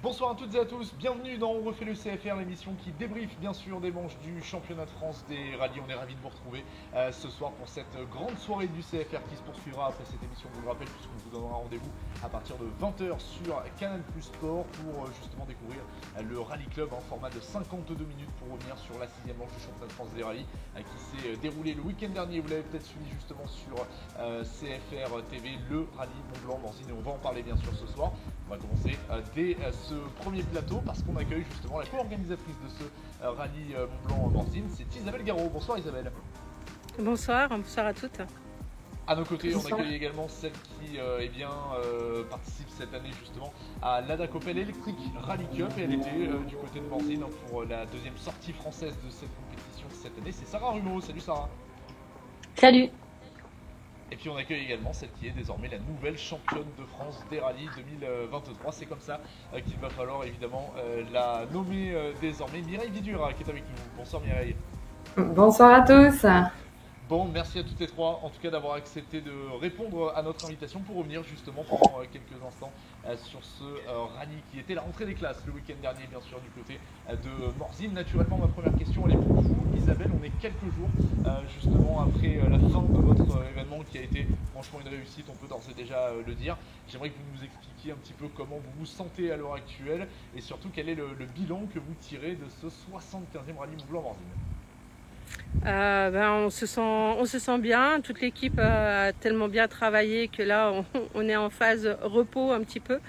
Bonsoir à toutes et à tous, bienvenue dans On refait le CFR, l'émission qui débriefe bien sûr des manches du championnat de France des rallyes. On est ravis de vous retrouver ce soir pour cette grande soirée du CFR qui se poursuivra après cette émission, je vous le rappelle, puisqu'on vous donnera rendez-vous à partir de 20h sur Canal Plus Sport pour justement découvrir le Rallye Club en format de 52 minutes pour revenir sur la 6e manche du championnat de France des rallyes qui s'est déroulé le week-end dernier. Vous l'avez peut-être suivi justement sur CFR TV, le Rallye Mont-Blanc-Morzine, et on va en parler bien sûr ce soir. On va commencer dès ce premier plateau parce qu'on accueille justement la co-organisatrice de ce rallye Mont-Blanc-Morzine, c'est Isabelle Garot. Bonsoir Isabelle. Bonsoir à toutes. À nos côtés, on accueille également celle qui participe cette année justement à l'Ada Coppel Electric Rally Cup, et elle était du côté de Morzine pour la deuxième sortie française de cette compétition cette année. C'est Sarah Rumeau. Salut Sarah. Salut. Et puis on accueille également celle qui est désormais la nouvelle championne de France des rallyes 2023. C'est comme ça qu'il va falloir évidemment la nommer désormais. Mireille Vidura qui est avec nous. Bonsoir Mireille. Bonsoir à tous. Bon, merci à toutes les trois en tout cas d'avoir accepté de répondre à notre invitation pour revenir justement pendant quelques instants sur ce rallye qui était la rentrée des classes le week-end dernier, bien sûr, du côté de Morzine. Naturellement, ma première question elle est pour vous Isabelle. On est quelques jours justement après la fin de votre événement qui a été franchement une réussite, on peut d'ores et déjà le dire. J'aimerais que vous nous expliquiez un petit peu comment vous vous sentez à l'heure actuelle et surtout quel est le bilan que vous tirez de ce 75e rallye Mont-Blanc-Morzine. On se sent bien. Toute l'équipe a tellement bien travaillé que là, on est en phase repos un petit peu,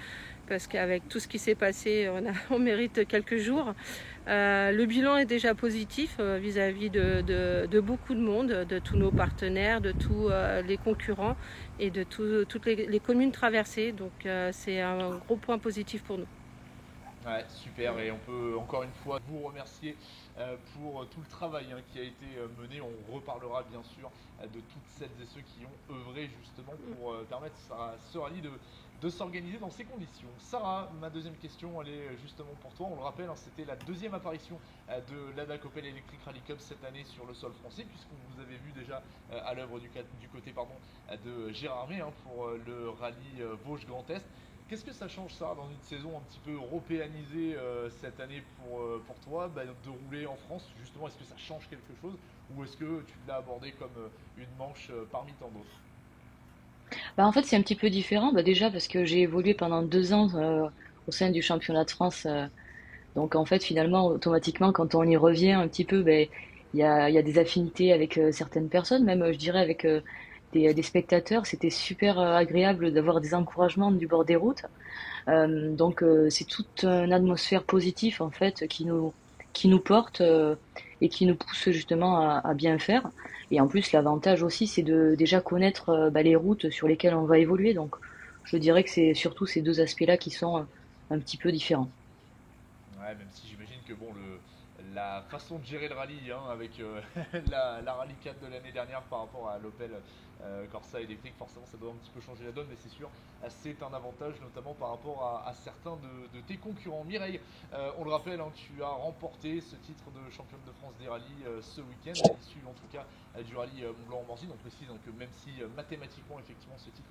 parce qu'avec tout ce qui s'est passé, on mérite quelques jours. Le bilan est déjà positif vis-à-vis de beaucoup de monde, de tous nos partenaires, de tous les concurrents et de toutes les communes traversées. Donc c'est un gros point positif pour nous. Ouais, super, et on peut encore une fois vous remercier pour tout le travail qui a été mené. On reparlera bien sûr de toutes celles et ceux qui ont œuvré justement pour permettre à ce rallye de s'organiser dans ces conditions. Sarah, ma deuxième question, elle est justement pour toi. On le rappelle, c'était la deuxième apparition de l'Ada Coppel Electric Rally Cup cette année sur le sol français, puisqu'on vous avait vu déjà à l'œuvre du côté de Gérardmer pour le rallye Vosges Grand Est. Qu'est-ce que ça change ça dans une saison un petit peu européanisée cette année pour toi, de rouler en France justement? Est-ce que ça change quelque chose ou est-ce que tu l'as abordé comme une manche parmi tant d'autres? En fait, c'est un petit peu différent. Déjà parce que j'ai évolué pendant 2 ans au sein du championnat de France. Donc en fait, finalement, automatiquement, quand on y revient un petit peu, il y a des affinités avec certaines personnes, même je dirais avec des spectateurs. C'était super agréable d'avoir des encouragements du bord des routes. C'est toute une atmosphère positive en fait qui nous porte et qui nous pousse justement à bien faire. Et en plus, l'avantage aussi, c'est de déjà connaître les routes sur lesquelles on va évoluer. Donc, je dirais que c'est surtout ces deux aspects-là qui sont un petit peu différents. Ouais, même si j'imagine que bon, la façon de gérer le rallye avec la Rallye 4 de l'année dernière par rapport à l'Opel Corsa électrique, forcément ça doit un petit peu changer la donne, mais c'est sûr, c'est un avantage notamment par rapport à certains de tes concurrents. Mireille, on le rappelle, tu as remporté ce titre de championne de France des rallyes ce week-end, à l'issue en tout cas du rallye Mont-Blanc-Morzine. On précise que même si mathématiquement effectivement ce titre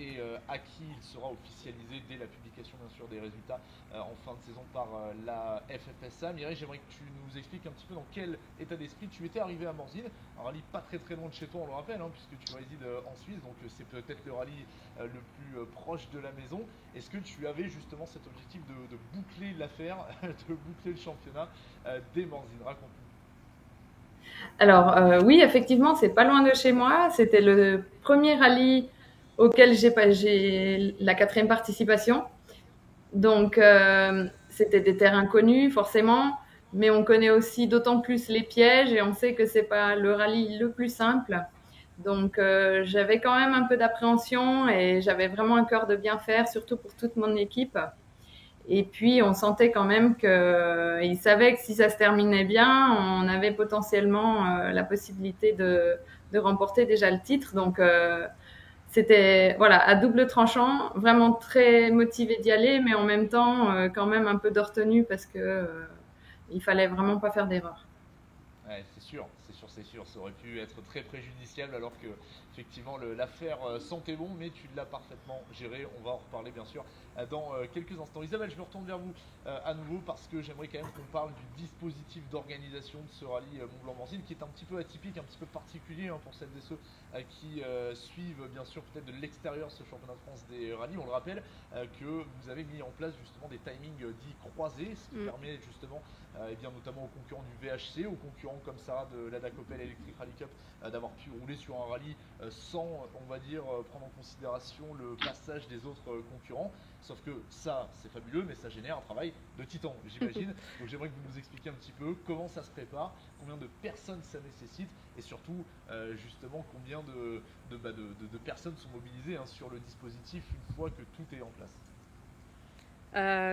est acquis, il sera officialisé dès la publication bien sûr des résultats en fin de saison par la FFSA. Mireille, j'aimerais que tu nous expliques un petit peu dans quel état d'esprit tu étais arrivé à Morzine, un rallye pas très très loin de chez toi, on le rappelle, puisque tu résides en Suisse, donc c'est peut-être le rallye le plus proche de la maison. Est-ce que tu avais justement cet objectif de boucler l'affaire, de boucler le championnat dès Morzine? Raconte-nous. Alors oui, effectivement, c'est pas loin de chez moi. C'était le premier rallye auquel j'ai la 4e participation. Donc c'était des terrains connus forcément, mais on connaît aussi d'autant plus les pièges et on sait que c'est pas le rallye le plus simple. Donc j'avais quand même un peu d'appréhension et j'avais vraiment un cœur de bien faire, surtout pour toute mon équipe. Et puis, on sentait quand même qu'ils savaient que si ça se terminait bien, on avait potentiellement la possibilité de remporter déjà le titre. Donc, c'était voilà, à double tranchant, vraiment très motivé d'y aller, mais en même temps, quand même un peu de retenue parce que il fallait vraiment pas faire d'erreur. Ouais, c'est c'est sûr, ça aurait pu être très préjudiciable alors que effectivement l'affaire sentait bon, mais tu l'as parfaitement géré. On va en reparler bien sûr dans quelques instants. Isabelle, je me retourne vers vous à nouveau parce que j'aimerais quand même qu'on parle du dispositif d'organisation de ce rallye Mont-Blanc-Morzine qui est un petit peu atypique, un petit peu particulier pour celles et ceux qui suivent bien sûr peut-être de l'extérieur ce championnat de France des rallyes. On le rappelle que vous avez mis en place justement des timings dits croisés, ce qui permet justement et bien notamment aux concurrents du VHC, aux concurrents comme Sarah de la Dakopel Electric Rally Cup d'avoir pu rouler sur un rallye sans, on va dire, prendre en considération le passage des autres concurrents. Sauf que ça, c'est fabuleux, mais ça génère un travail de titan, j'imagine. Donc j'aimerais que vous nous expliquiez un petit peu comment ça se prépare, combien de personnes ça nécessite, et surtout, justement, combien de personnes sont mobilisées sur le dispositif une fois que tout est en place.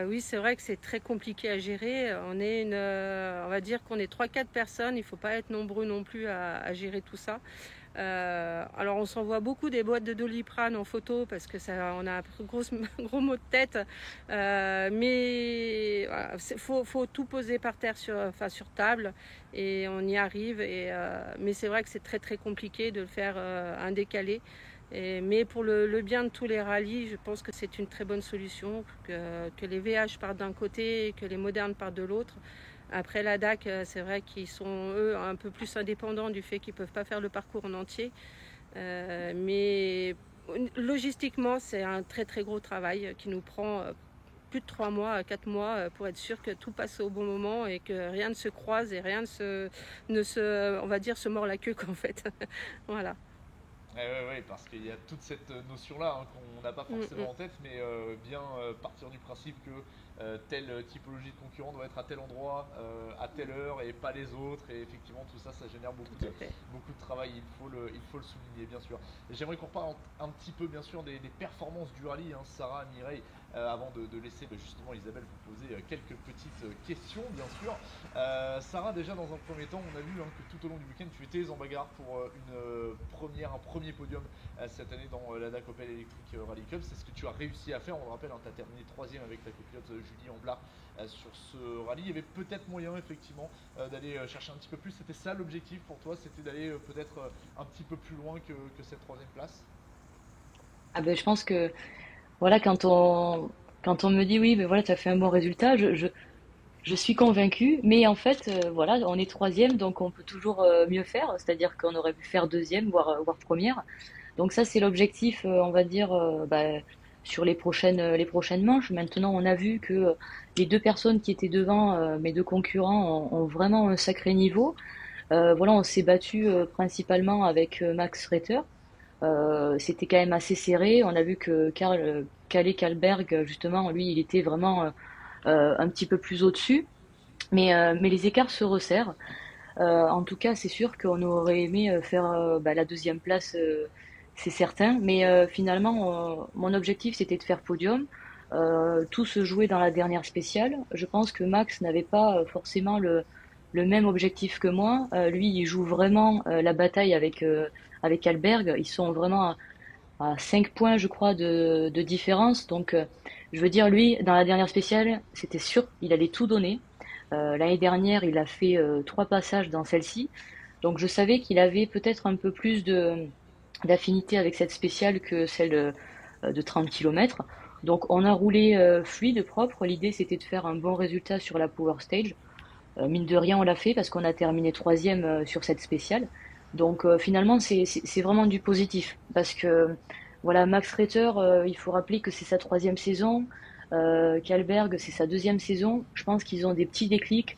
Oui, c'est vrai que c'est très compliqué à gérer. On va dire qu'on est 3-4 personnes. Il ne faut pas être nombreux non plus à gérer tout ça. Alors on s'envoie beaucoup des boîtes de Doliprane en photo parce que on a un gros mot de tête. Mais voilà, faut tout poser par terre sur table et on y arrive. Mais c'est vrai que c'est très très compliqué de le faire indécalé. Mais pour le bien de tous les rallyes, je pense que c'est une très bonne solution, que les VH partent d'un côté et que les modernes partent de l'autre. Après la DAC, c'est vrai qu'ils sont eux un peu plus indépendants du fait qu'ils ne peuvent pas faire le parcours en entier. Mais logistiquement, c'est un très très gros travail qui nous prend plus de 3 mois, 4 mois pour être sûr que tout passe au bon moment et que rien ne se croise et rien on va dire, se mord la queue en fait. Voilà. Oui, parce qu'il y a toute cette notion-là qu'on n'a pas forcément en tête, mais bien partir du principe que telle typologie de concurrent doit être à tel endroit, à telle heure et pas les autres, et effectivement tout ça, ça génère beaucoup de travail, il faut le souligner bien sûr. J'aimerais qu'on parle un petit peu bien sûr des performances du rallye, Sarah, Mireille, avant de laisser justement Isabelle vous poser quelques petites questions bien sûr. Sarah, déjà dans un premier temps, on a vu que tout au long du week-end tu étais en bagarre pour un premier podium cette année dans la Dakopel Electric Rally Cup. C'est ce que tu as réussi à faire, on le rappelle, tu as terminé 3ème avec ta copilote Julie Amblard sur ce rallye. Il y avait peut-être moyen effectivement d'aller chercher un petit peu plus, c'était ça l'objectif pour toi, c'était d'aller peut-être un petit peu plus loin que cette 3ème place? Ah ben, je pense que voilà, quand on me dit oui, mais voilà, tu as fait un bon résultat, je suis convaincue, mais en fait, voilà, on est 3e, donc on peut toujours mieux faire, c'est-à-dire qu'on aurait pu faire 2e, voire première. Donc ça, c'est l'objectif, on va dire, sur les prochaines manches. Maintenant, on a vu que les 2 personnes qui étaient devant, mes 2 concurrents, ont vraiment un sacré niveau. Voilà, on s'est battu principalement avec Max Reiter. C'était quand même assez serré. On a vu que Kalle Kalberg, justement, lui, il était vraiment un petit peu plus au-dessus. Mais les écarts se resserrent. En tout cas, c'est sûr qu'on aurait aimé faire la 2e place, c'est certain. Mais finalement, mon objectif, c'était de faire podium. Tout se jouait dans la dernière spéciale. Je pense que Max n'avait pas forcément le même objectif que moi. Lui, il joue vraiment la bataille avec Alberg. Ils sont vraiment à 5 points, je crois, de différence. Donc, je veux dire, lui, dans la dernière spéciale, c'était sûr, il allait tout donner. L'année dernière, il a fait 3 passages dans celle-ci. Donc, je savais qu'il avait peut-être un peu plus d'affinité avec cette spéciale que celle de 30 km. Donc, on a roulé fluide, propre. L'idée, c'était de faire un bon résultat sur la Power Stage. Mine de rien, on l'a fait parce qu'on a terminé 3e sur cette spéciale. Donc finalement, c'est vraiment du positif parce que voilà, Max Reiter, il faut rappeler que c'est sa 3e saison, Kalberg, c'est sa 2e saison. Je pense qu'ils ont des petits déclics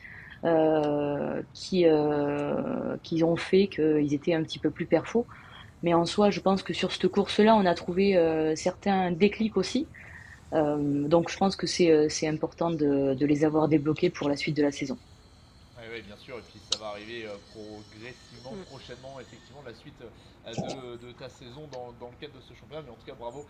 qui ont fait qu'ils étaient un petit peu plus perfos. Mais en soi, je pense que sur cette course-là, on a trouvé certains déclics aussi. Donc je pense que c'est important de les avoir débloqués pour la suite de la saison. Oui, bien sûr, et puis ça va arriver progressivement, prochainement, effectivement, la suite de ta saison dans le cadre de ce championnat. Mais en tout cas, bravo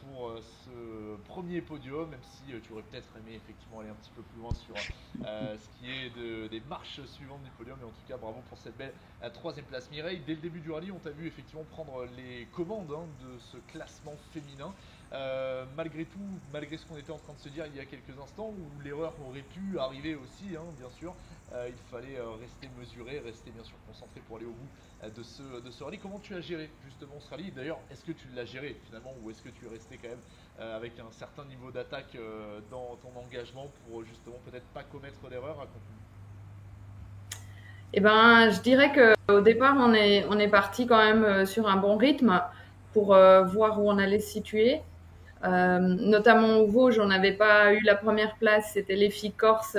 pour ce premier podium, même si tu aurais peut-être aimé effectivement aller un petit peu plus loin sur ce qui est des marches suivantes du podium. Mais en tout cas, bravo pour cette belle 3ème place. Mireille, dès le début du rallye, on t'a vu effectivement prendre les commandes de ce classement féminin. malgré tout, malgré ce qu'on était en train de se dire il y a quelques instants, où l'erreur aurait pu arriver aussi, hein, bien sûr, il fallait rester mesuré, rester bien sûr concentré pour aller au bout de ce rallye. Comment tu as géré justement ce rallye? D'ailleurs, est-ce que tu l'as géré finalement, ou est-ce que tu es resté quand même avec un certain niveau d'attaque dans ton engagement pour justement peut-être pas commettre d'erreur? Eh ben, je dirais qu'au départ, on est parti quand même sur un bon rythme pour voir où on allait se situer. Notamment au Vosges, on n'avait pas eu la première place, c'était les filles corses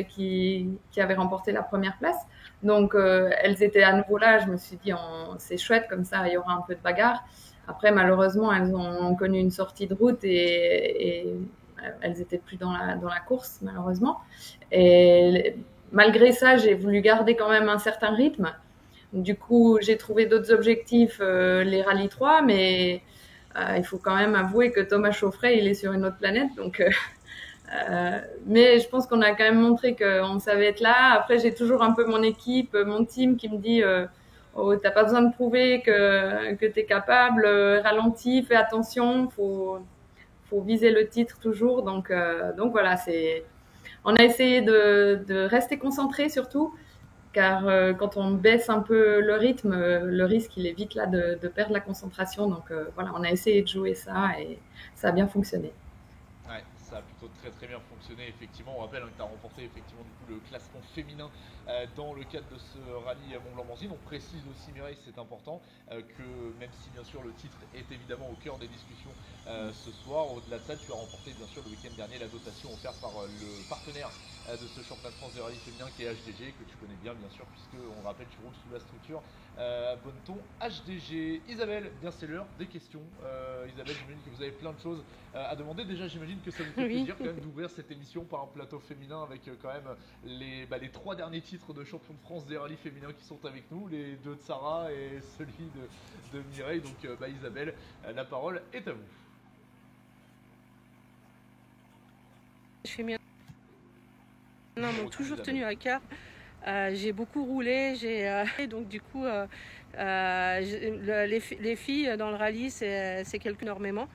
qui avaient remporté la première place. Donc elles étaient à nouveau là, je me suis dit c'est chouette, comme ça il y aura un peu de bagarre. Après malheureusement elles ont connu une sortie de route et elles étaient plus dans la course malheureusement. Et malgré ça j'ai voulu garder quand même un certain rythme. Du coup j'ai trouvé d'autres objectifs, les rallyes 3, mais il faut quand même avouer que Thomas Chauffret, il est sur une autre planète. Donc, mais je pense qu'on a quand même montré qu'on savait être là. Après, j'ai toujours un peu mon équipe, mon team qui me dit oh, t'as pas besoin de prouver que t'es capable, ralentis, fais attention, faut viser le titre toujours. Donc voilà, on a essayé de rester concentré surtout, car quand on baisse un peu le rythme, le risque il est vite là de perdre la concentration. Donc voilà, on a essayé de jouer ça et ça a bien fonctionné. Ouais, ça a plutôt très très bien fonctionné, effectivement. On rappelle que tu as remporté effectivement du coup le classement féminin dans le cadre de ce rallye à Mont-Blanc-Manzine. On précise aussi, Mireille, c'est important, que même si bien sûr le titre est évidemment au cœur des discussions ce soir, au-delà de ça, tu as remporté bien sûr le week-end dernier la dotation offerte par le partenaire de ce championnat de France de rallye féminin qui est HDG, que tu connais bien sûr, puisque on rappelle tu roules sous la structure Bonneton HDG. Isabelle, bien c'est l'heure des questions. Isabelle, j'imagine que vous avez plein de choses à demander. Déjà, j'imagine que ça vous fait plaisir quand même d'ouvrir cette émission par un plateau féminin avec quand même les 3 derniers titres de champion de France des rallyes féminins qui sont avec nous, les 2 de Sarah et celui de Mireille. Donc Isabelle, la parole est à vous. Je fais bien. Non, m'ont toujours tenu à cœur. J'ai beaucoup roulé, donc du coup les filles dans le rallye c'est quelque énormément.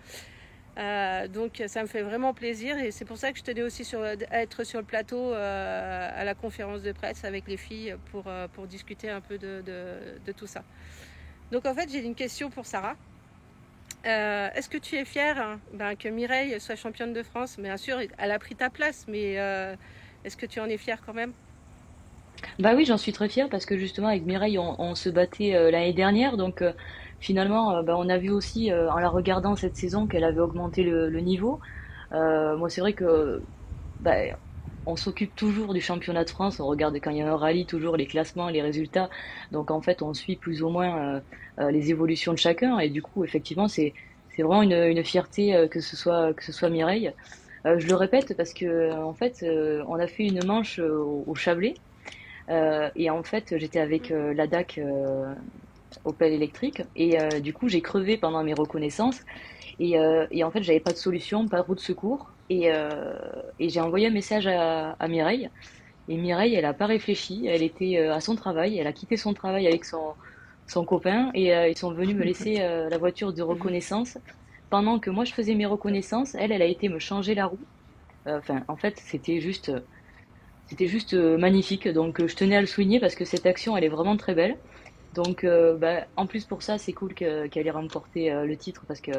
Donc ça me fait vraiment plaisir et c'est pour ça que je tenais aussi à être sur le plateau à la conférence de presse avec les filles pour discuter un peu de tout ça. Donc en fait j'ai une question pour Sarah. Est-ce que tu es fière que Mireille soit championne de France? Bien sûr, elle a pris ta place, mais est-ce que tu en es fière quand même? Bah oui, j'en suis très fière parce que justement avec Mireille, on se battait l'année dernière. Donc finalement, bah, on a vu aussi en la regardant cette saison qu'elle avait augmenté le niveau. Moi, c'est vrai que bah, on s'occupe toujours du championnat de France. On regarde quand il y a un rallye toujours les classements, les résultats. Donc en fait, on suit plus ou moins les évolutions de chacun. Et du coup, effectivement, c'est vraiment une fierté que ce soit Mireille. Je le répète parce que en fait, on a fait une manche au Chablais. Et en fait, j'étais avec la DAC Opel électrique et du coup, j'ai crevé pendant mes reconnaissances et en fait, j'avais pas de solution, pas de route de secours et j'ai envoyé un message à Mireille et Mireille, elle a pas réfléchi, elle était à son travail, elle a quitté son travail avec son copain et ils sont venus me laisser la voiture de reconnaissance pendant que moi je faisais mes reconnaissances. Elle a été me changer la roue. Enfin, en fait, c'était juste magnifique, donc je tenais à le souligner parce que cette action, elle est vraiment très belle. Donc, bah, en plus pour ça, c'est cool qu'elle ait remporté le titre parce que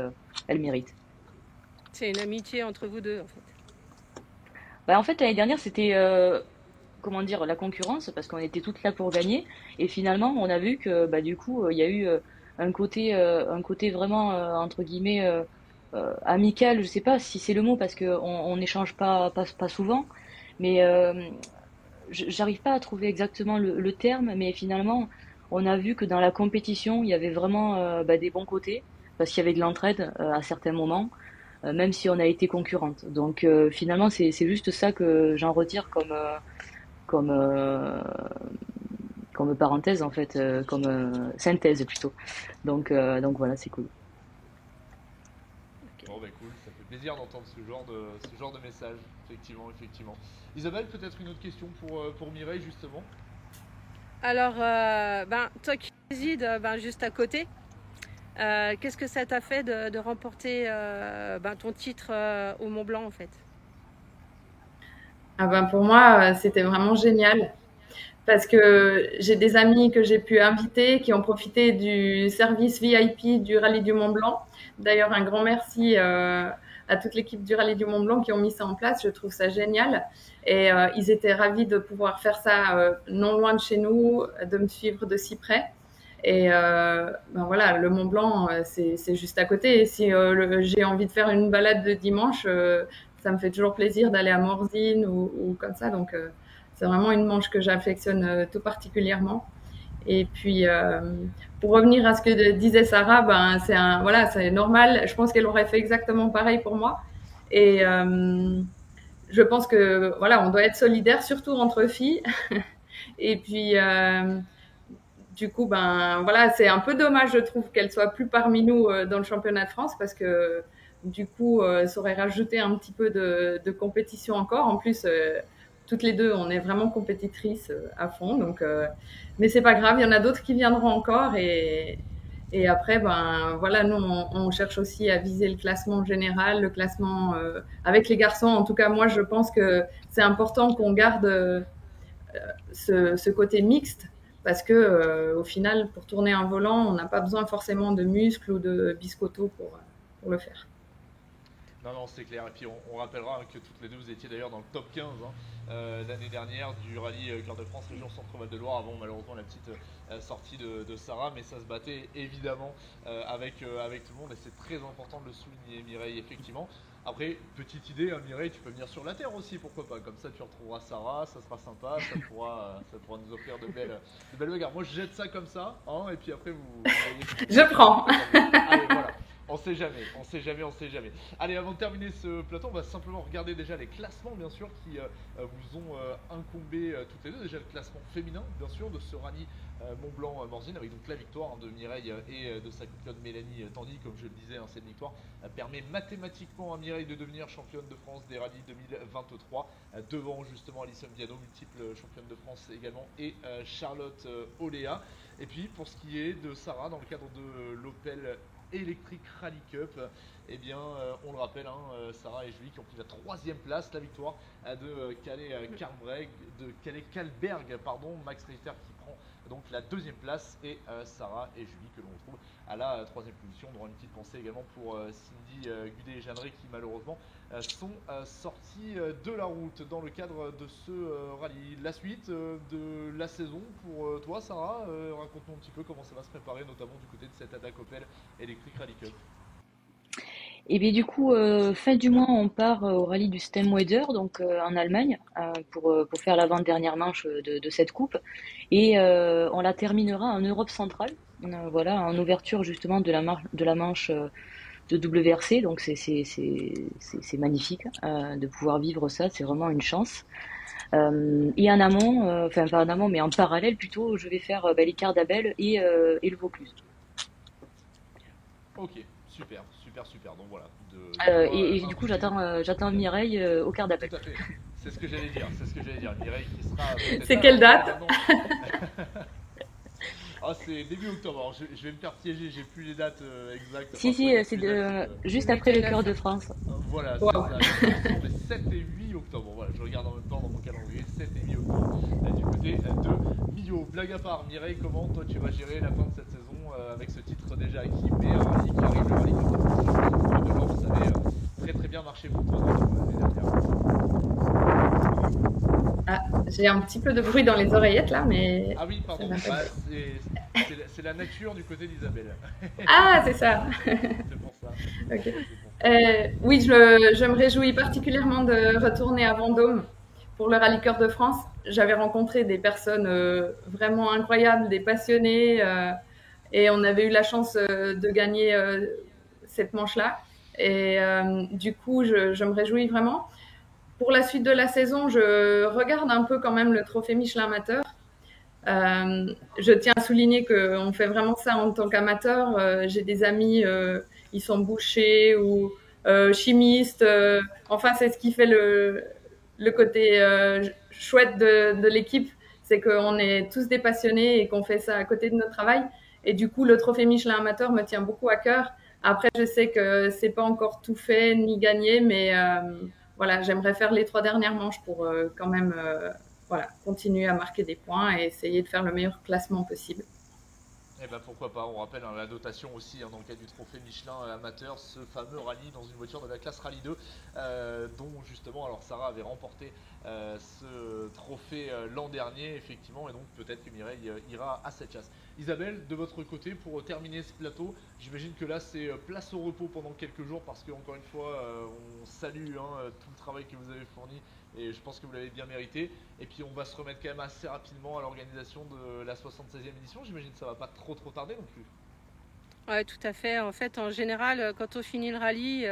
elle mérite. C'est une amitié entre vous deux en fait. Bah, en fait, l'année dernière, c'était comment dire la concurrence parce qu'on était toutes là pour gagner et finalement, on a vu que bah, du coup, il y a eu un côté vraiment entre guillemets amical. Je sais pas si c'est le mot parce que on n'échange pas souvent, mais j'arrive pas à trouver exactement le terme, mais finalement, on a vu que dans la compétition, il y avait vraiment bah, des bons côtés, parce qu'il y avait de l'entraide à certains moments, même si on a été concurrente. Donc finalement, c'est juste ça que j'en retire comme, euh, comme parenthèse, en fait, comme synthèse plutôt. Donc voilà, c'est cool. Bon bah cool, ça fait plaisir d'entendre ce genre de message, effectivement. Isabelle, peut-être une autre question pour Mireille justement. Alors, toi qui résides juste à côté, Qu'est-ce que ça t'a fait de remporter ton titre au Mont Blanc en fait? Ah ben pour moi, c'était vraiment génial parce que j'ai des amis que j'ai pu inviter qui ont profité du service VIP du Rallye du Mont Blanc. D'ailleurs, un grand merci à toute l'équipe du Rallye du Mont Blanc qui ont mis ça en place. Je trouve ça génial. Et ils étaient ravis de pouvoir faire ça non loin de chez nous, de me suivre de si près. Et ben voilà, le Mont Blanc, c'est juste à côté. Et si j'ai envie de faire une balade de dimanche, ça me fait toujours plaisir d'aller à Morzine ou comme ça. Donc, c'est vraiment une manche que j'affectionne tout particulièrement. Et puis, pour revenir à ce que disait Sarah, ben voilà, c'est normal. Je pense qu'elle aurait fait exactement pareil pour moi. Et je pense que voilà, on doit être solidaire, surtout entre filles. Et puis, du coup, ben voilà, c'est un peu dommage, je trouve, qu'elle soit plus parmi nous dans le championnat de France parce que du coup, ça aurait rajouté un petit peu de compétition encore. En plus, toutes les deux, on est vraiment compétitrices à fond. Donc, mais c'est pas grave, il y en a d'autres qui viendront encore et après, ben voilà, nous on cherche aussi à viser le classement général, le classement avec les garçons. En tout cas, moi, je pense que c'est important qu'on garde ce côté mixte parce que au final, pour tourner un volant, on n'a pas besoin forcément de muscles ou de biscottos pour le faire. Non, non, c'est clair. Et puis on rappellera que toutes les deux, vous étiez d'ailleurs dans le top 15 l'année dernière du rallye Cœur de France Région Centre-Val de Loire, avant malheureusement la petite sortie de Sarah, mais ça se battait évidemment avec tout le monde et c'est très important de le souligner, Mireille, effectivement. Après, petite idée, Mireille, tu peux venir sur la Terre aussi, pourquoi pas. Comme ça, tu retrouveras Sarah, ça sera sympa, ça pourra nous offrir de belles bagarres. Moi, je jette ça comme ça, et puis après, vous voyez. Je prends. Allez, voilà. On sait jamais, on sait jamais, on sait jamais. Allez, avant de terminer ce plateau, on va simplement regarder déjà les classements, bien sûr, qui vous ont incombé toutes les deux. Déjà le classement féminin, bien sûr, de ce rallye Mont-Blanc-Morzine, avec donc la victoire de Mireille et de sa copine Mélanie Tandy. Comme je le disais, cette victoire permet mathématiquement à Mireille de devenir championne de France des rallyes 2023, devant justement Alison Viano, multiple championne de France également, et Charlotte Oléa. Et puis, pour ce qui est de Sarah, dans le cadre de l'Opel Electric Rally Cup, eh bien, on le rappelle, Sarah et Julie qui ont pris la 3e place, la victoire de Calais-Calberg, Max Richter qui prend donc la 2e place et Sarah et Julie que l'on retrouve à la 3e position. On aura une petite pensée également pour Cindy Gudet et Jeanneret qui malheureusement sont sortis de la route dans le cadre de ce rallye. La suite de la saison pour toi, Sarah, raconte-nous un petit peu comment ça va se préparer, notamment du côté de cette Ada Opel Electric Rally Cup. Et bien du coup, fin du mois, on part au rallye du Stemmweder, donc en Allemagne, pour faire l'avant-dernière manche de cette coupe. Et on la terminera en Europe centrale, voilà, en ouverture justement de la manche de WRC. Donc c'est magnifique de pouvoir vivre ça, c'est vraiment une chance. Et en amont, enfin pas en amont, mais en parallèle plutôt, je vais faire les Quarts d'Abel et le Vaucluse. Ok, super. Donc voilà. Et du coup, j'attends Mireille au quart d'appel. Tout à fait. C'est ce que j'allais dire. Mireille qui sera. C'est quelle date? C'est début octobre. Alors, je vais me faire piéger. J'ai plus les dates exactes. Si, c'est juste après le Cœur de France. Voilà, wow. C'est ça. Les 7 et 8 octobre. Voilà, je regarde en même temps dans mon calendrier. 7 et 8 octobre. Du côté de Millau. Blague à part, Mireille, comment toi tu vas gérer la fin de cette saison avec ce titre déjà acquis, mais un rallye qui arrive, le rallye de Blanc, ça avait très bien marché pour toi l'année dernière. Ah, j'ai un petit peu de bruit dans les oreillettes là, mais. Ah oui, pardon. C'est la nature du côté d'Isabelle. Ah, c'est ça. C'est pour ça. Ok. Oui, je me réjouis particulièrement de retourner à Vendôme pour le Rallye Cœur de France. J'avais rencontré des personnes vraiment incroyables, des passionnés, et on avait eu la chance de gagner cette manche-là. Et du coup, je me réjouis vraiment. Pour la suite de la saison, je regarde un peu quand même le trophée Michelin amateur. Je tiens à souligner qu'on fait vraiment ça en tant qu'amateur. J'ai des amis, ils sont bouchers ou chimistes. Enfin, c'est ce qui fait le côté chouette de l'équipe, c'est qu'on est tous des passionnés et qu'on fait ça à côté de notre travail. Et du coup, le trophée Michelin amateur me tient beaucoup à cœur. Après, je sais que c'est pas encore tout fait ni gagné, mais voilà, j'aimerais faire les 3 dernières manches pour quand même voilà, continuer à marquer des points et essayer de faire le meilleur classement possible. Eh ben pourquoi pas, on rappelle la dotation aussi dans le cadre du trophée Michelin amateur, ce fameux rallye dans une voiture de la classe Rallye 2 dont justement alors Sarah avait remporté ce trophée l'an dernier effectivement et donc peut-être que Mireille ira à cette chasse. Isabelle, de votre côté pour terminer ce plateau, j'imagine que là c'est place au repos pendant quelques jours parce que encore une fois on salue tout le travail que vous avez fourni et je pense que vous l'avez bien mérité. Et puis on va se remettre quand même assez rapidement à l'organisation de la 76e édition. J'imagine que ça va pas trop tarder non plus. Ouais, tout à fait. En fait, en général, quand on finit le rallye,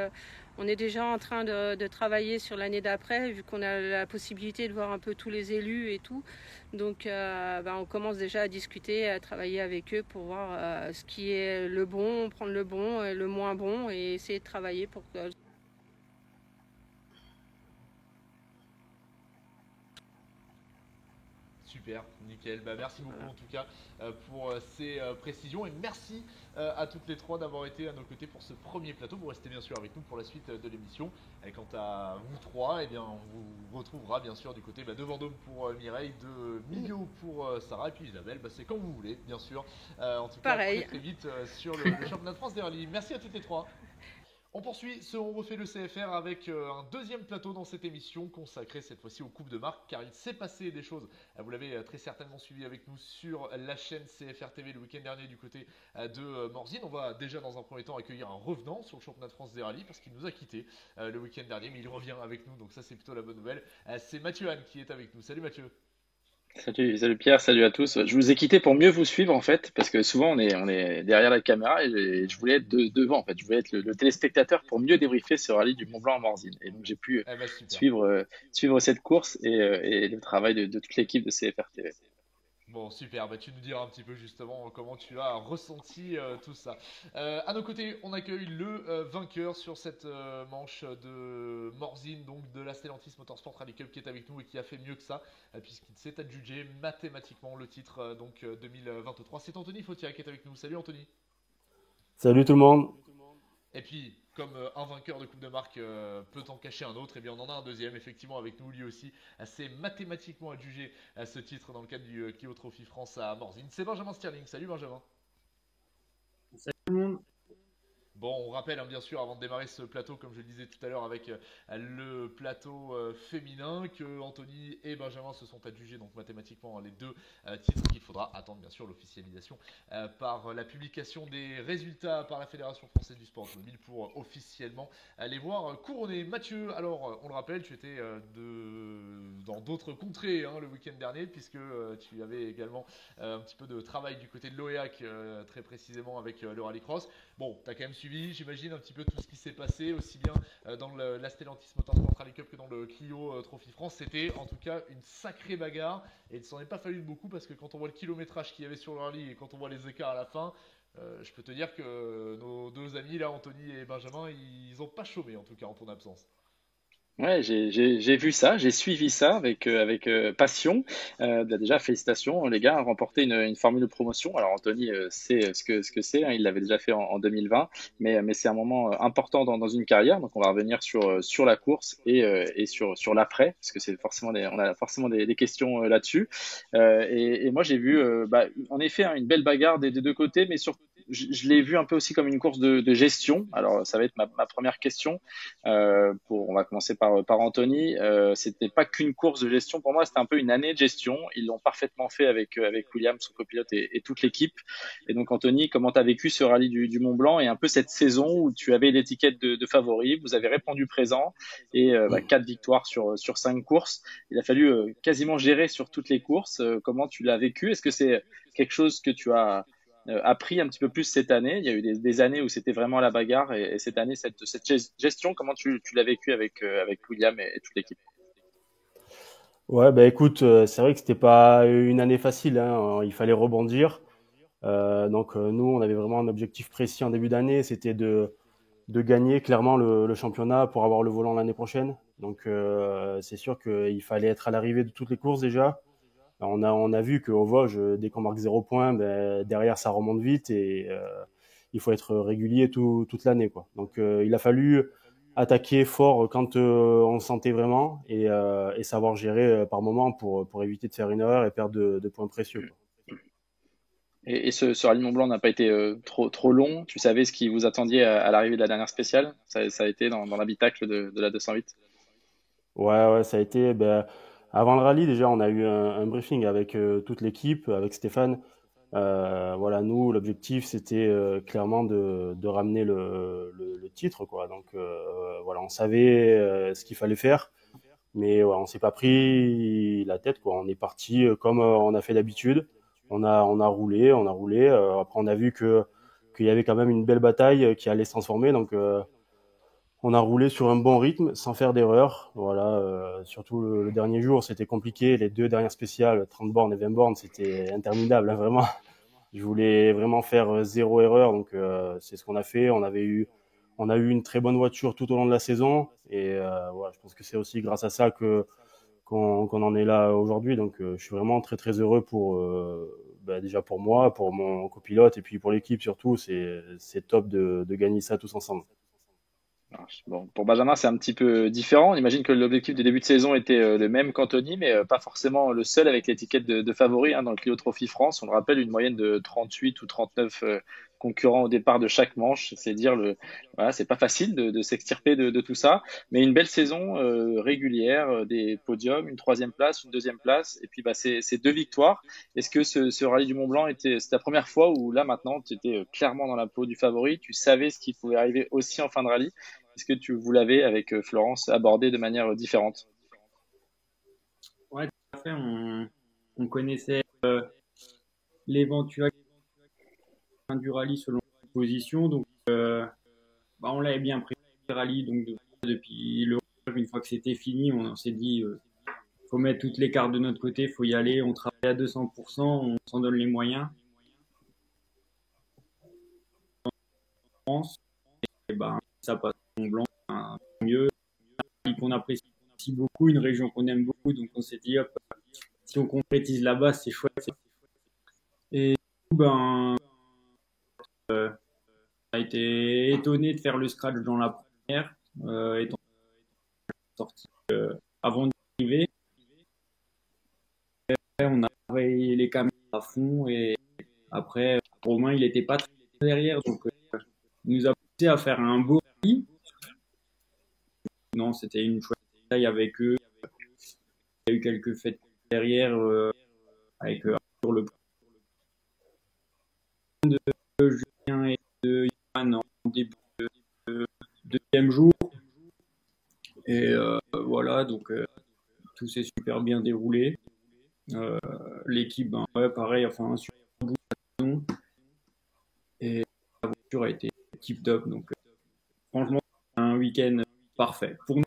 on est déjà en train de travailler sur l'année d'après, vu qu'on a la possibilité de voir un peu tous les élus et tout. Donc, on commence déjà à discuter, à travailler avec eux pour voir ce qui est le bon, prendre le bon, et le moins bon, et essayer de travailler pour que Super, nickel. Bah, merci beaucoup en tout cas pour ces précisions et merci à toutes les trois d'avoir été à nos côtés pour ce premier plateau. Vous restez bien sûr avec nous pour la suite de l'émission. Et quant à vous trois, eh bien, on vous retrouvera bien sûr du côté de Vendôme pour Mireille, de Millau pour Sarah et puis Isabelle. Bah, c'est quand vous voulez, bien sûr. En tout cas, pareil. très vite sur le championnat de France des rallyes. Merci à toutes les trois. On poursuit ce On refait le CFR avec un deuxième plateau dans cette émission consacrée cette fois-ci aux coupes de marque car il s'est passé des choses. Vous l'avez très certainement suivi avec nous sur la chaîne CFR TV le week-end dernier du côté de Morzine. On va déjà dans un premier temps accueillir un revenant sur le championnat de France des rallyes parce qu'il nous a quitté le week-end dernier mais il revient avec nous donc ça c'est plutôt la bonne nouvelle. C'est Mathieu Anne qui est avec nous. Salut Mathieu. Salut Pierre, salut à tous. Je vous ai quitté pour mieux vous suivre en fait, parce que souvent on est derrière la caméra et je voulais être devant en fait. Je voulais être le téléspectateur pour mieux débriefer ce rallye du Mont Blanc à Morzine. Et donc j'ai pu Eh ben super. suivre cette course et le travail de toute l'équipe de CFR TV. Bon, super, bah, tu nous diras un petit peu justement comment tu as ressenti tout ça. À nos côtés, on accueille le vainqueur sur cette manche de Morzine, donc de la Stellantis Motorsport Rally Cup qui est avec nous et qui a fait mieux que ça, puisqu'il s'est adjugé mathématiquement le titre 2023. C'est Anthony Fautia qui est avec nous. Salut Anthony. Salut tout le monde. Et puis, comme un vainqueur de Coupe de Marque peut en cacher un autre, et bien on en a un deuxième, effectivement, avec nous, lui aussi, assez mathématiquement adjugé à ce titre dans le cadre du Clio Trophy France à Morzine. C'est Benjamin Stirling. Salut Benjamin. Salut tout le monde. Bon, on rappelle bien sûr avant de démarrer ce plateau, comme je le disais tout à l'heure avec le plateau féminin, que Anthony et Benjamin se sont adjugés donc mathématiquement les deux titres qu'il faudra attendre bien sûr l'officialisation par la publication des résultats par la Fédération Française du Sport Automobile pour officiellement les voir couronner. Mathieu, alors on le rappelle, tu étais dans d'autres contrées le week-end dernier puisque tu avais également un petit peu de travail du côté de l'OEAC très précisément avec le Rallycross. Bon, tu as quand même suivi, j'imagine, un petit peu tout ce qui s'est passé, aussi bien dans la Stellantis Motorsport Rally Cup que dans le Clio Trophy France. C'était en tout cas une sacrée bagarre et il ne s'en est pas fallu beaucoup parce que quand on voit le kilométrage qu'il y avait sur le rallye et quand on voit les écarts à la fin, je peux te dire que nos deux amis là, Anthony et Benjamin, ils n'ont pas chômé en tout cas en ton absence. Ouais, j'ai vu ça, j'ai suivi ça avec passion. Déjà, félicitations les gars, remporter une formule de promotion. Alors Anthony sait ce que c'est, hein, il l'avait déjà fait en 2020, mais c'est un moment important dans une carrière. Donc on va revenir sur la course et sur l'après, parce que c'est forcément on a forcément des questions là-dessus. Et moi j'ai vu en effet une belle bagarre des deux côtés, mais je l'ai vu un peu aussi comme une course de gestion. Alors ça va être ma première question. On va commencer par Anthony. C'était pas qu'une course de gestion pour moi, c'était un peu une année de gestion. Ils l'ont parfaitement fait avec William, son copilote et toute l'équipe. Et donc Anthony, comment tu as vécu ce rallye du Mont Blanc et un peu cette saison où tu avais l'étiquette de favori, vous avez répondu présent et 4 victoires sur 5 courses. Il a fallu quasiment gérer sur toutes les courses. Comment tu l'as vécu? Est-ce que c'est quelque chose que tu as appris un petit peu plus cette année? Il y a eu des années où c'était vraiment la bagarre et cette année, cette gestion, comment tu l'as vécu avec William et toute l'équipe? Ouais, bah écoute, c'est vrai que c'était pas une année facile, hein, il fallait rebondir. Donc nous, on avait vraiment un objectif précis en début d'année, c'était de gagner clairement le championnat pour avoir le volant l'année prochaine. Donc c'est sûr qu'il fallait être à l'arrivée de toutes les courses déjà. On a vu qu'au Vosges, dès qu'on marque 0 point, ben, derrière ça remonte vite et il faut être régulier toute l'année, quoi. Donc il a fallu attaquer fort quand on le sentait vraiment et savoir gérer par moment pour éviter de faire une erreur et perdre de points précieux, quoi. Et ce rallye Mont Blanc n'a pas été trop long. Tu savais ce qui vous attendiez à l'arrivée de la dernière spéciale? Ça a été dans l'habitacle de la 208. Ouais, ça a été. Ben, avant le rallye, déjà, on a eu un briefing avec toute l'équipe, avec Stéphane. Voilà, nous, l'objectif, c'était clairement de ramener le titre, quoi. Donc, voilà, on savait ce qu'il fallait faire, mais ouais, on s'est pas pris la tête, quoi. On est parti comme on a fait d'habitude. On a roulé, on a roulé. Après, on a vu qu'il y avait quand même une belle bataille qui allait se transformer. Donc, on a roulé sur un bon rythme, sans faire d'erreur. Voilà, surtout le dernier jour, c'était compliqué. Les 2 dernières spéciales, 30 bornes et 20 bornes, c'était interminable, hein, vraiment. Je voulais vraiment faire 0 erreur, donc c'est ce qu'on a fait. On a eu une très bonne voiture tout au long de la saison, et voilà, je pense que c'est aussi grâce à ça qu'on en est là aujourd'hui. Donc je suis vraiment très très heureux pour déjà pour moi, pour mon copilote, et puis pour l'équipe surtout. C'est top de gagner ça tous ensemble. Bon, pour Benjamin, c'est un petit peu différent. On imagine que l'objectif de début de saison était le même qu'Anthony, mais pas forcément le seul avec l'étiquette de favori dans le Clio Trophy France. On le rappelle, une moyenne de 38 ou 39 concurrents au départ de chaque manche. C'est dire voilà, c'est pas facile de s'extirper de tout ça, mais une belle saison régulière, des podiums, une troisième place, une deuxième place, et puis ces 2 victoires. Est-ce que ce rallye du Mont Blanc c'est la première fois où là maintenant tu étais clairement dans la peau du favori, tu savais ce qui pouvait arriver aussi en fin de rallye? Est-ce que vous l'avez, avec Florence, abordé de manière différente? Ouais, tout à fait. On connaissait l'éventualité du rallye selon la position. Donc, on l'avait bien pris le rallye. Donc, depuis le une fois que c'était fini, on s'est dit faut mettre toutes les cartes de notre côté, faut y aller. On travaille à 200%, on s'en donne les moyens. Et ça passe en blanc, mieux. Qu'on apprécie beaucoup, une région qu'on aime beaucoup. Donc, on s'est dit hop, si on concrétise là-bas, c'est chouette. Et on a été étonné de faire le scratch dans la première, étant sorti avant d'arriver. On a travaillé les caméras à fond et après, Romain, il n'était pas très derrière, donc il nous a poussé à faire un beau rallye. Non, c'était une chouette bataille avec eux. Il y a eu quelques fêtes derrière avec sur le de Julien et de Yann en début de deuxième jour. Et voilà, donc tout s'est super bien déroulé. L'équipe, pareil, enfin, sur le bout de la saison. Et la voiture a été tip top. Donc, franchement, un week-end parfait pour nous.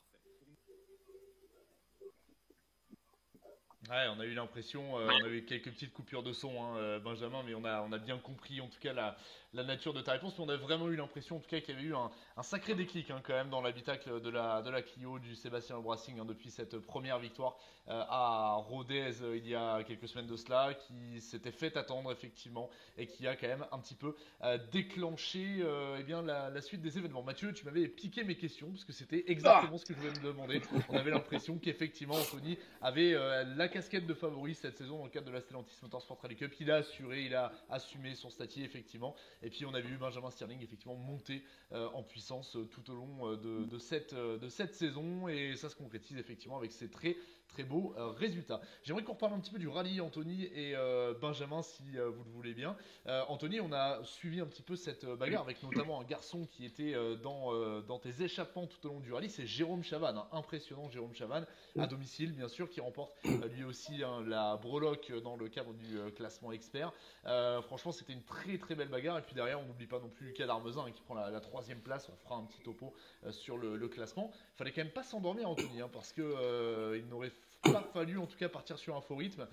Ouais, on a eu l'impression, on a eu quelques petites coupures de son, hein, Benjamin, mais on a bien compris en tout cas la nature de ta réponse. Mais on a vraiment eu l'impression en tout cas qu'il y avait eu un sacré déclic, hein, quand même dans l'habitacle de la Clio du Sébastien Le Racing, hein, depuis cette première victoire à Rodez il y a quelques semaines de cela, qui s'était fait attendre effectivement et qui a quand même un petit peu déclenché eh bien, la suite des événements. Mathieu, tu m'avais piqué mes questions parce que c'était exactement ce que je voulais me demander. On avait l'impression qu'effectivement Anthony avait la casquette de favori cette saison dans le cadre de la Stellantis Motorsport Rally Cup. Il a assuré, il a assumé son statut effectivement. Et puis on a vu Benjamin Stirling effectivement monter en puissance tout au long de cette saison, et ça se concrétise effectivement avec ces très beaux résultats. J'aimerais qu'on reparle un petit peu du rallye, Anthony et Benjamin, si vous le voulez bien. Anthony, on a suivi un petit peu cette bagarre avec notamment un garçon qui était dans tes échappements tout au long du rallye, c'est Jérôme Chavannes, hein, impressionnant Jérôme Chavannes, à domicile bien sûr, qui remporte lui aussi la breloque dans le cadre du classement expert. Franchement, c'était une très belle bagarre, et puis derrière on n'oublie pas non plus Lucas Darmezin, hein, qui prend la 3e place. On fera un petit topo sur le classement. Il fallait quand même pas s'endormir, Anthony, hein, parce que il n'aurait pas fallu en tout cas partir sur un faux rythme,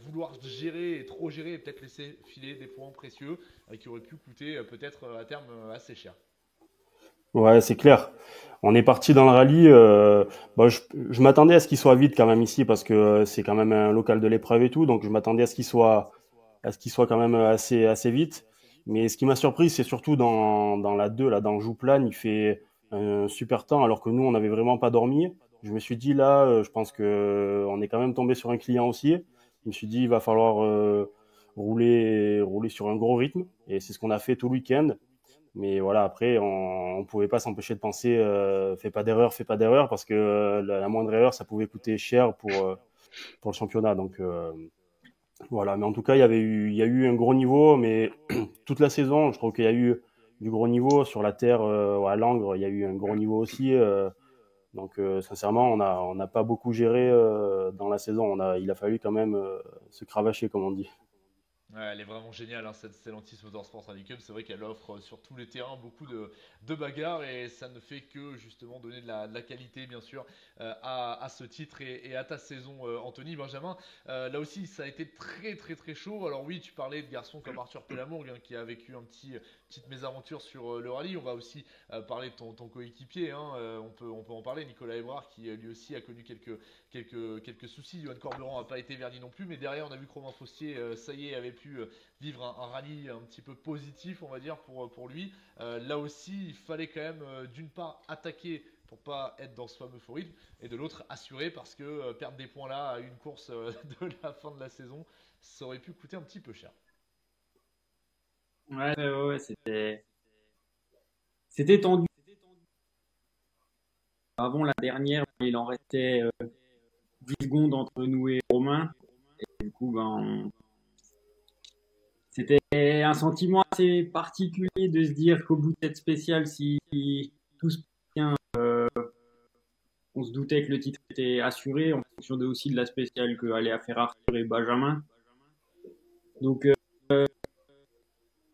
vouloir gérer et trop gérer et peut-être laisser filer des points précieux qui auraient pu coûter peut-être à terme assez cher. Ouais, c'est clair. On est parti dans le rallye. Bon, je m'attendais à ce qu'il soit vite quand même ici parce que c'est quand même un local de l'épreuve et tout, donc je m'attendais à ce qu'il soit quand même assez vite. Mais ce qui m'a surpris, c'est surtout dans la 2 là, dans Jouplane, il fait un super temps alors que nous, on n'avait vraiment pas dormi. Je me suis dit là, je pense que on est quand même tombé sur un client aussi. Je me suis dit, il va falloir rouler sur un gros rythme et c'est ce qu'on a fait tout le week-end. Mais voilà, après, on pouvait pas s'empêcher de penser, fais pas d'erreur, parce que la moindre erreur, ça pouvait coûter cher pour le championnat. Donc voilà, mais en tout cas, il y a eu un gros niveau, mais toute la saison, je trouve qu'il y a eu du gros niveau sur la terre, à Langres, il y a eu un gros niveau aussi. Donc sincèrement, on n'a pas beaucoup géré dans la saison. Il a fallu quand même se cravacher, comme on dit. Ouais, elle est vraiment géniale, hein, cette Stellantis Motorsport Rally Cup. C'est vrai qu'elle offre sur tous les terrains beaucoup de bagarres et ça ne fait que justement donner de la qualité, bien sûr, à ce titre et à ta saison, Anthony Benjamin. Là aussi, ça a été très très très chaud. Alors oui, tu parlais de garçons comme Arthur Pelamourgue, hein, qui a vécu petite mésaventure sur le rallye. On va aussi parler de ton coéquipier, hein, on peut en parler, Nicolas Ebrard, qui lui aussi a connu quelques soucis. Johan Corberan n'a pas été verni non plus, mais derrière, on a vu que Romain Faustier, ça y est, avait pu vivre un rallye un petit peu positif, on va dire, pour lui. Là aussi, il fallait quand même, d'une part, attaquer pour pas être dans ce fameux faux rythme, et de l'autre, assurer, parce que perdre des points là à une course de la fin de la saison, ça aurait pu coûter un petit peu cher. Ouais, c'était tendu. Avant la dernière, il en restait 10 secondes entre nous et Romain. Et du coup, c'était un sentiment assez particulier de se dire qu'au bout de cette spéciale, si tout se passe bien, on se doutait que le titre était assuré en fonction aussi de la spéciale que allaient faire Arthur et Benjamin. Donc,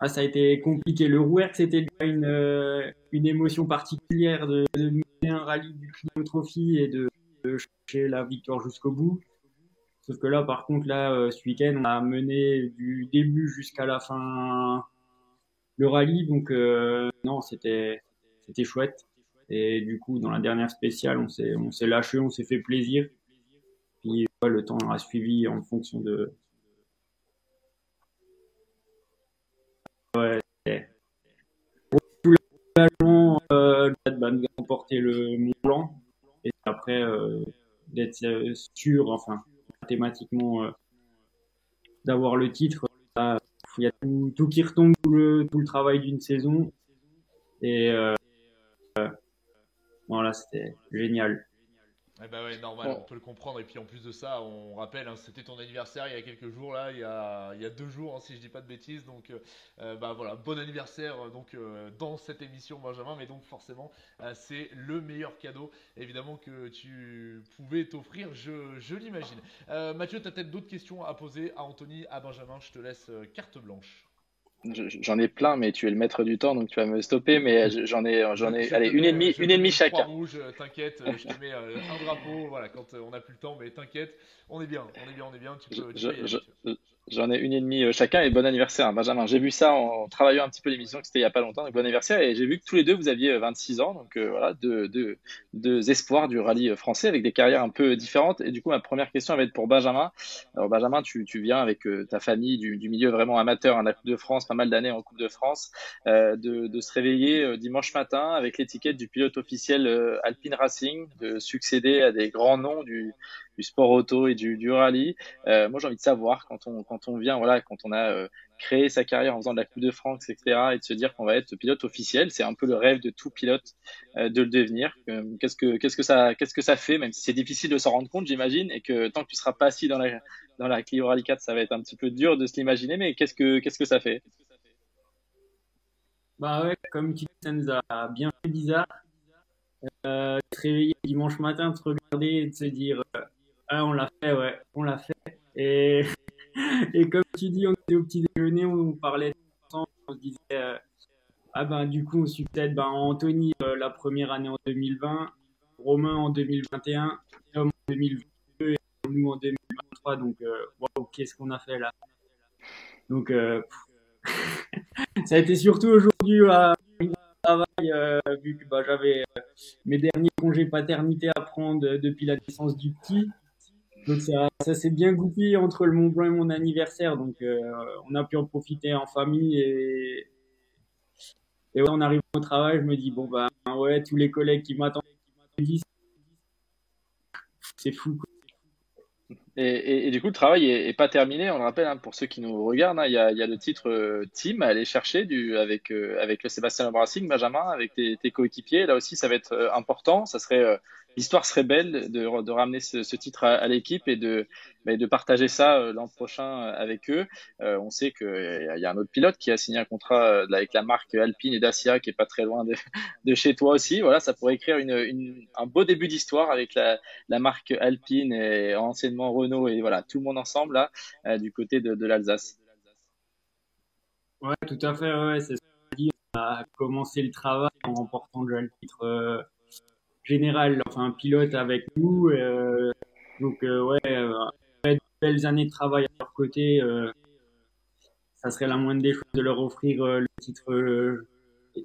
ça a été compliqué. Le Rouergue, c'était déjà une émotion particulière de mener un rallye du Clio Trophy et de chercher la victoire jusqu'au bout. Sauf que là, par contre, là, ce week-end, on a mené du début jusqu'à la fin le rallye. Donc, non, c'était chouette. Et du coup, dans la dernière spéciale, on s'est lâché, on s'est fait plaisir. Puis, ouais, le temps a suivi en fonction de. Ouais, tout l'agent de remporter le Mont Blanc. Et après, d'être sûr, enfin, mathématiquement, d'avoir le titre. Là, il y a tout qui retombe, tout le travail d'une saison. Et voilà, c'était génial. Eh ben ouais, normal, on Bon, peut le comprendre. Et puis en plus de ça, on rappelle, hein, c'était ton anniversaire il y a quelques jours là, il y a 2 jours, hein, si je dis pas de bêtises. Donc bah voilà, bon anniversaire donc dans cette émission, Benjamin. Mais donc forcément, c'est le meilleur cadeau évidemment que tu pouvais t'offrir, je l'imagine. Mathieu, tu as peut-être d'autres questions à poser à Anthony, à Benjamin. Je te laisse carte blanche. j'en ai plein, mais tu es le maître du temps, donc tu vas me stopper. Mais Je, j'en ai, je te allez, mets, je te une et demie mets une croix chacun. rouge, t'inquiète, je te mets un drapeau, voilà, quand on n'a plus le temps, mais t'inquiète, on est bien, on est bien, on est bien, Je- tu je- peux y aller, je- Mathieu. J'en ai une et demie chacun et bon anniversaire, hein, Benjamin. J'ai vu ça en travaillant un petit peu l'émission, que c'était il y a pas longtemps, donc bon anniversaire. Et j'ai vu que tous les deux vous aviez 26 ans, donc voilà, deux espoirs du rallye français avec des carrières un peu différentes. Et du coup, ma première question elle va être pour Benjamin. Alors Benjamin, tu viens avec ta famille du milieu vraiment amateur, hein, de la Coupe de France, pas mal d'années en Coupe de France, de se réveiller dimanche matin avec l'étiquette du pilote officiel Alpine Racing, de succéder à des grands noms du sport auto et du rallye. Moi, j'ai envie de savoir quand on vient, voilà, quand on a créé sa carrière en faisant de la Coupe de France, etc., et de se dire qu'on va être pilote officiel, c'est un peu le rêve de tout pilote de le devenir. Qu'est-ce que ça fait, même si c'est difficile de s'en rendre compte, j'imagine, et que tant que tu seras pas assis dans la Clio Rally 4, ça va être un petit peu dur de se l'imaginer, mais qu'est-ce que ça fait? Bah ouais, comme tu dis, ça nous a bien fait bizarre. De se réveiller dimanche matin, de se regarder et de se dire ah, on l'a fait, ouais, on l'a fait. Et, et comme tu dis, on était au petit déjeuner, on parlait ensemble, on se disait ah ben du coup on succède Anthony la première année en 2020, Romain en 2021, Tom en 2022 et nous en 2023. Donc waouh, qu'est-ce qu'on a fait là? Donc ça a été surtout aujourd'hui travail, vu que j'avais mes derniers congés paternité à prendre depuis la naissance du petit. Donc ça s'est bien goupillé entre le Mont Blanc et mon anniversaire. Donc on a pu en profiter en famille et ouais, en arrivant au travail, je me dis bon ouais, tous les collègues qui m'attendent, c'est fou, quoi. Et du coup, le travail est pas terminé. On le rappelle, hein, pour ceux qui nous regardent, hein, il y a le titre team à aller chercher avec le Sébastien Racing, Benjamin, avec tes coéquipiers. Là aussi, ça va être important. L'histoire serait belle de ramener ce titre à l'équipe et de partager ça l'an prochain avec eux. On sait qu'il y a un autre pilote qui a signé un contrat avec la marque Alpine et Dacia qui est pas très loin de chez toi aussi. Voilà, ça pourrait écrire un beau début d'histoire avec la marque Alpine et anciennement Renault et voilà, tout le monde ensemble là, du côté de l'Alsace. Ouais, tout à fait, ouais, c'est ça. On a commencé le travail en remportant déjà le titre général, enfin pilote avec nous. Donc ouais, après de belles années de travail à leur côté, ça serait la moindre des choses de leur offrir le titre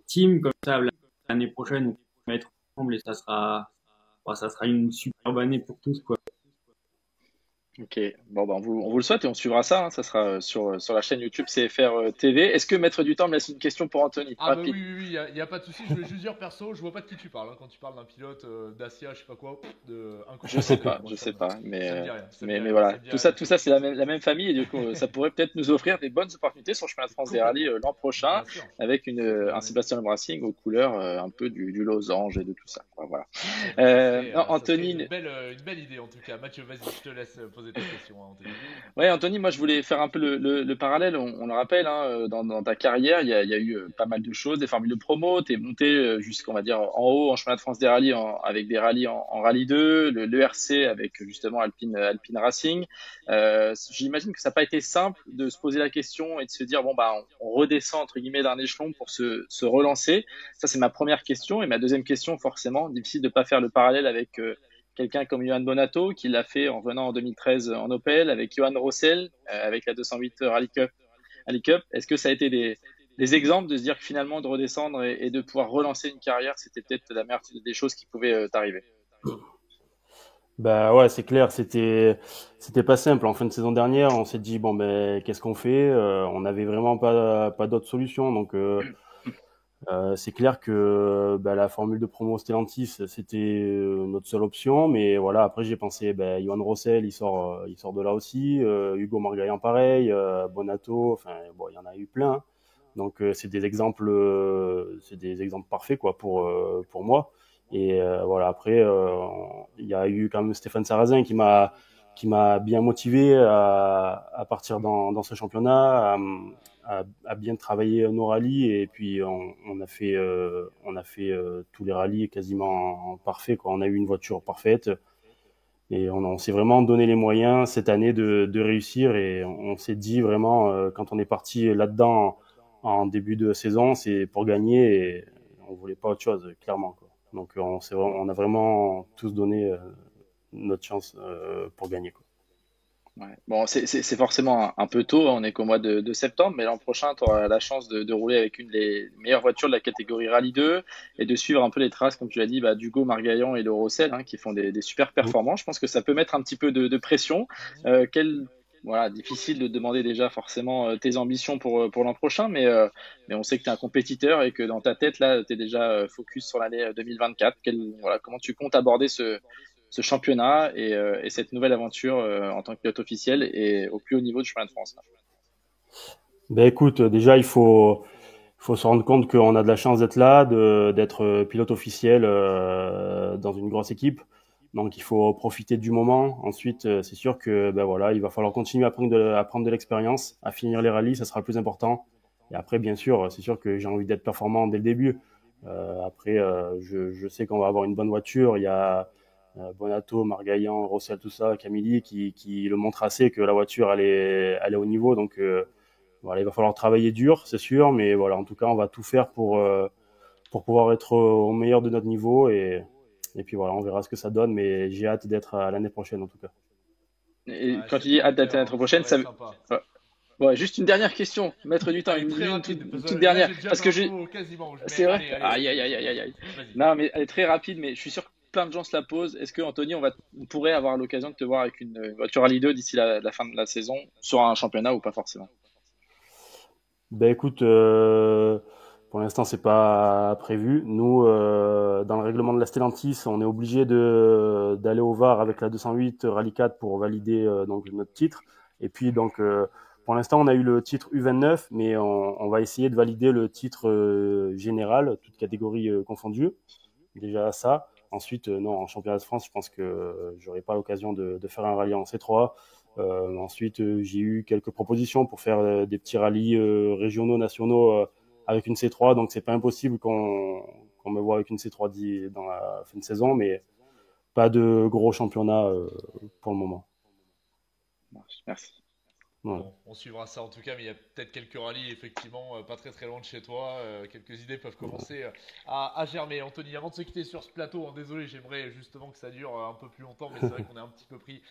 team comme ça l'année prochaine. On va être ensemble et ça sera une superbe année pour tous, quoi. Ok, bon, on vous le souhaite et on suivra ça, hein. Ça sera sur la chaîne YouTube CFR TV. Est-ce que Maître du Temps me laisse une question pour Anthony? Ah bah Rapide. oui, y a pas de souci. Je voulais juste dire perso, je vois pas de qui tu parles hein, quand tu parles d'un pilote Dacia, je sais pas quoi, de Je sais inconnu. pas, Moi, je ça sais me, pas, ça me dit rien. Ça me dit mais rien. voilà, Ça me dit tout rien. ça c'est la même famille et du coup ça pourrait peut-être nous offrir des bonnes opportunités sur le championnat de France des rallyes Complètement. l'an prochain Bien sûr. avec un Complètement. Sébastien Racing aux couleurs un peu du losange et de tout ça, quoi, voilà. Eh ben, Non, ça serait Anthony, une belle idée en tout cas. Mathieu, vas-y, je te laisse poser ta question, hein, Anthony. ouais, Anthony, moi je voulais faire un peu le parallèle. On le rappelle, hein, dans ta carrière, il y a eu pas mal de choses, des formules de promo. T'es monté jusqu'on va dire en haut en championnat de France des rallyes avec des rallyes en rallye 2, l'ERC avec justement Alpine Racing. J'imagine que ça n'a pas été simple de se poser la question et de se dire bon on redescend entre guillemets d'un échelon pour se relancer. Ça c'est ma première question et ma deuxième question forcément difficile de pas faire le parallèle avec quelqu'un comme Johan Bonato, qui l'a fait en venant en 2013 en Opel, avec Johan Rossel, avec la 208 Rally Cup. Est-ce que ça a été des exemples de se dire que finalement de redescendre et de pouvoir relancer une carrière, c'était peut-être la meilleure des choses qui pouvaient t'arriver? Bah ouais, c'est clair, c'était pas simple. En fin de saison dernière, on s'est dit bon ben qu'est-ce qu'on fait? On n'avait vraiment pas d'autre solution. Donc c'est clair que la formule de promo Stellantis, c'était notre seule option. Mais voilà, après j'ai pensé, Johan Rossel, il sort de là aussi. Hugo Margaillan, pareil. Bonato, enfin bon, il y en a eu plein. Donc c'est des exemples parfaits quoi pour moi. Et voilà, après il y a eu quand même Stéphane Sarrazin qui m'a bien motivé à partir dans ce championnat, à bien travailler nos rallyes et puis on a fait tous les rallyes quasiment en parfait quoi. On a eu une voiture parfaite et on s'est vraiment donné les moyens cette année de réussir et on s'est dit vraiment quand on est parti là-dedans en début de saison, c'est pour gagner et on voulait pas autre chose clairement quoi. Donc on a vraiment tous donné notre chance pour gagner quoi. Ouais. Bon, c'est forcément un peu tôt, hein, on est qu'au mois de septembre, mais l'an prochain, tu auras la chance de rouler avec une des meilleures voitures de la catégorie Rallye 2 et de suivre un peu les traces, comme tu l'as dit, d'Hugo Margaillan et de Rossel, hein, qui font des super performances. Je pense que ça peut mettre un petit peu de pression. Voilà, difficile de demander déjà forcément tes ambitions pour l'an prochain, mais on sait que tu es un compétiteur et que dans ta tête, là, tu es déjà focus sur l'année 2024. Voilà, comment tu comptes aborder ce championnat et cette nouvelle aventure en tant que pilote officiel et au plus haut niveau du championnat de France? Ben écoute, déjà il faut se rendre compte qu'on a de la chance d'être là, d'être pilote officiel dans une grosse équipe. Donc il faut profiter du moment. Ensuite, c'est sûr que voilà, il va falloir continuer à prendre de l'expérience, à finir les rallyes, ça sera le plus important. Et après, bien sûr, c'est sûr que j'ai envie d'être performant dès le début. Après, je sais qu'on va avoir une bonne voiture. Il y a Bonato, Margaillan, Rossel, tout ça, Camilli qui le montrent assez que la voiture elle est au niveau. Donc voilà, il va falloir travailler dur, c'est sûr, mais voilà, en tout cas, on va tout faire pour pouvoir être au meilleur de notre niveau et puis voilà, on verra ce que ça donne, mais j'ai hâte d'être à l'année prochaine en tout cas. Et Ouais, quand c'est tu dis hâte d'être prometteur, l'année hein, ça prochaine, va être sympa. ouais, Ouais, juste une dernière question, mettre du temps, Allez, très rapide, une parce toute que là dernière, j'ai déjà parce que l'info quasiment. c'est vrai? Allez, Aïe, vas-y, aïe, aïe, aïe, aïe, aïe. vas-y. Non, mais elle est très rapide, mais je suis sûr que plein de gens se la posent. Est-ce que, Anthony, on pourrait avoir l'occasion de te voir avec une voiture Rallye 2 d'ici la fin de la saison, sur un championnat ou pas forcément? Ben écoute, pour l'instant c'est pas prévu. Nous, dans le règlement de la Stellantis, on est obligé d'aller au VAR avec la 208 Rallye 4 pour valider donc notre titre. Et puis donc pour l'instant on a eu le titre U29, mais on va essayer de valider le titre général, toutes catégories confondues. Déjà ça. Ensuite, non, en championnat de France, je pense que j'aurai pas l'occasion de faire un rallye en C3. Ensuite, j'ai eu quelques propositions pour faire des petits rallyes régionaux, nationaux avec une C3. Donc, c'est pas impossible qu'on me voit avec une C3 dans la fin de saison, mais pas de gros championnat pour le moment. Merci. Ouais. Bon, on suivra ça en tout cas, mais il y a peut-être quelques rallyes effectivement pas très très loin de chez toi. Quelques idées peuvent commencer à germer. Anthony, avant de se quitter sur ce plateau, désolé, j'aimerais justement que ça dure un peu plus longtemps, mais c'est vrai qu'on est un petit peu pris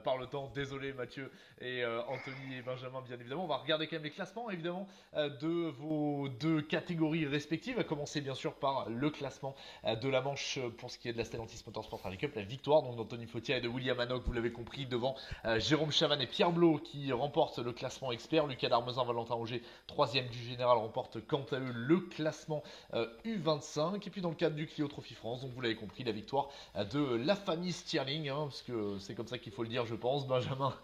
par le temps. Désolé Mathieu et Anthony et Benjamin, bien évidemment. On va regarder quand même les classements évidemment de vos deux catégories respectives, à commencer bien sûr par le classement de la Manche pour ce qui est de la Stellantis Motorsport Rally Cup, la victoire donc d'Anthony Fautia et de William Hanock, vous l'avez compris, devant Jérôme Chavannes et Pierre Blot qui remportent le classement expert. Lucas Darmezin, Valentin Auger, 3e du général, remporte quant à eux le classement U25. Et puis dans le cadre du Clio Trophy France, donc vous l'avez compris, la victoire de la famille Stirling, parce que c'est comme ça qu'il faut le dire, je pense. Benjamin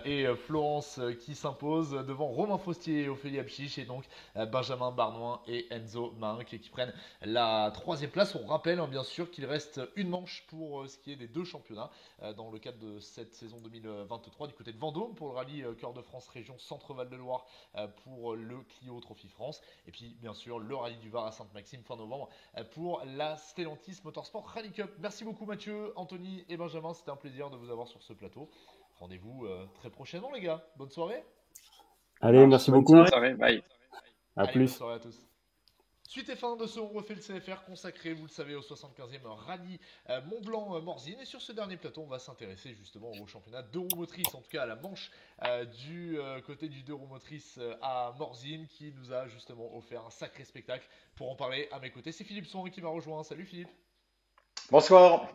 et Florence qui s'imposent devant Romain Faustier et Ophélie Abchiche, et donc Benjamin Barnoin et Enzo Mahinck qui prennent la 3e place. On rappelle bien sûr qu'il reste une manche pour ce qui est des deux championnats dans le cadre de cette saison 2023 du côté de Vendôme pour le rallye Cœur de France région Centre-Val de Loire pour le Clio Trophy France, et puis bien sûr le rallye du Var à Sainte-Maxime fin novembre pour la Stellantis Motorsport Rally Cup. Merci beaucoup Mathieu, Anthony et Benjamin, c'était un plaisir de vous avoir sur ce plateau. Rendez-vous très prochainement les gars, bonne soirée. Allez, merci beaucoup. Bonne soirée, bye. À Allez, plus. bonne soirée à tous. Suite et fin de ce On refait le CFR consacré, vous le savez, au 75e rallye Mont-Blanc-Morzine. Et sur ce dernier plateau, on va s'intéresser justement au championnat deux roues motrices, en tout cas à la manche du côté du deux roues motrices à Morzine, qui nous a justement offert un sacré spectacle. Pour en parler à mes côtés, c'est Philippe Son qui m'a rejoint. Salut Philippe. Bonsoir.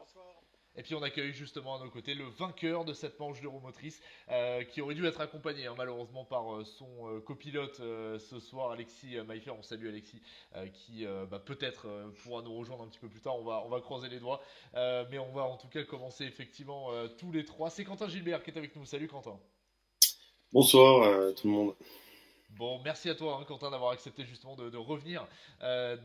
Et puis on accueille justement à nos côtés le vainqueur de cette manche d'Euromotrice qui aurait dû être accompagné malheureusement par son copilote ce soir, Alexis Maillefer. On salue Alexis qui peut-être pourra nous rejoindre un petit peu plus tard, on va croiser les doigts. Mais on va en tout cas commencer effectivement tous les trois. C'est Quentin Gilbert qui est avec nous. Salut Quentin. Bonsoir tout le monde. Bon, merci à toi Quentin d'avoir accepté justement de revenir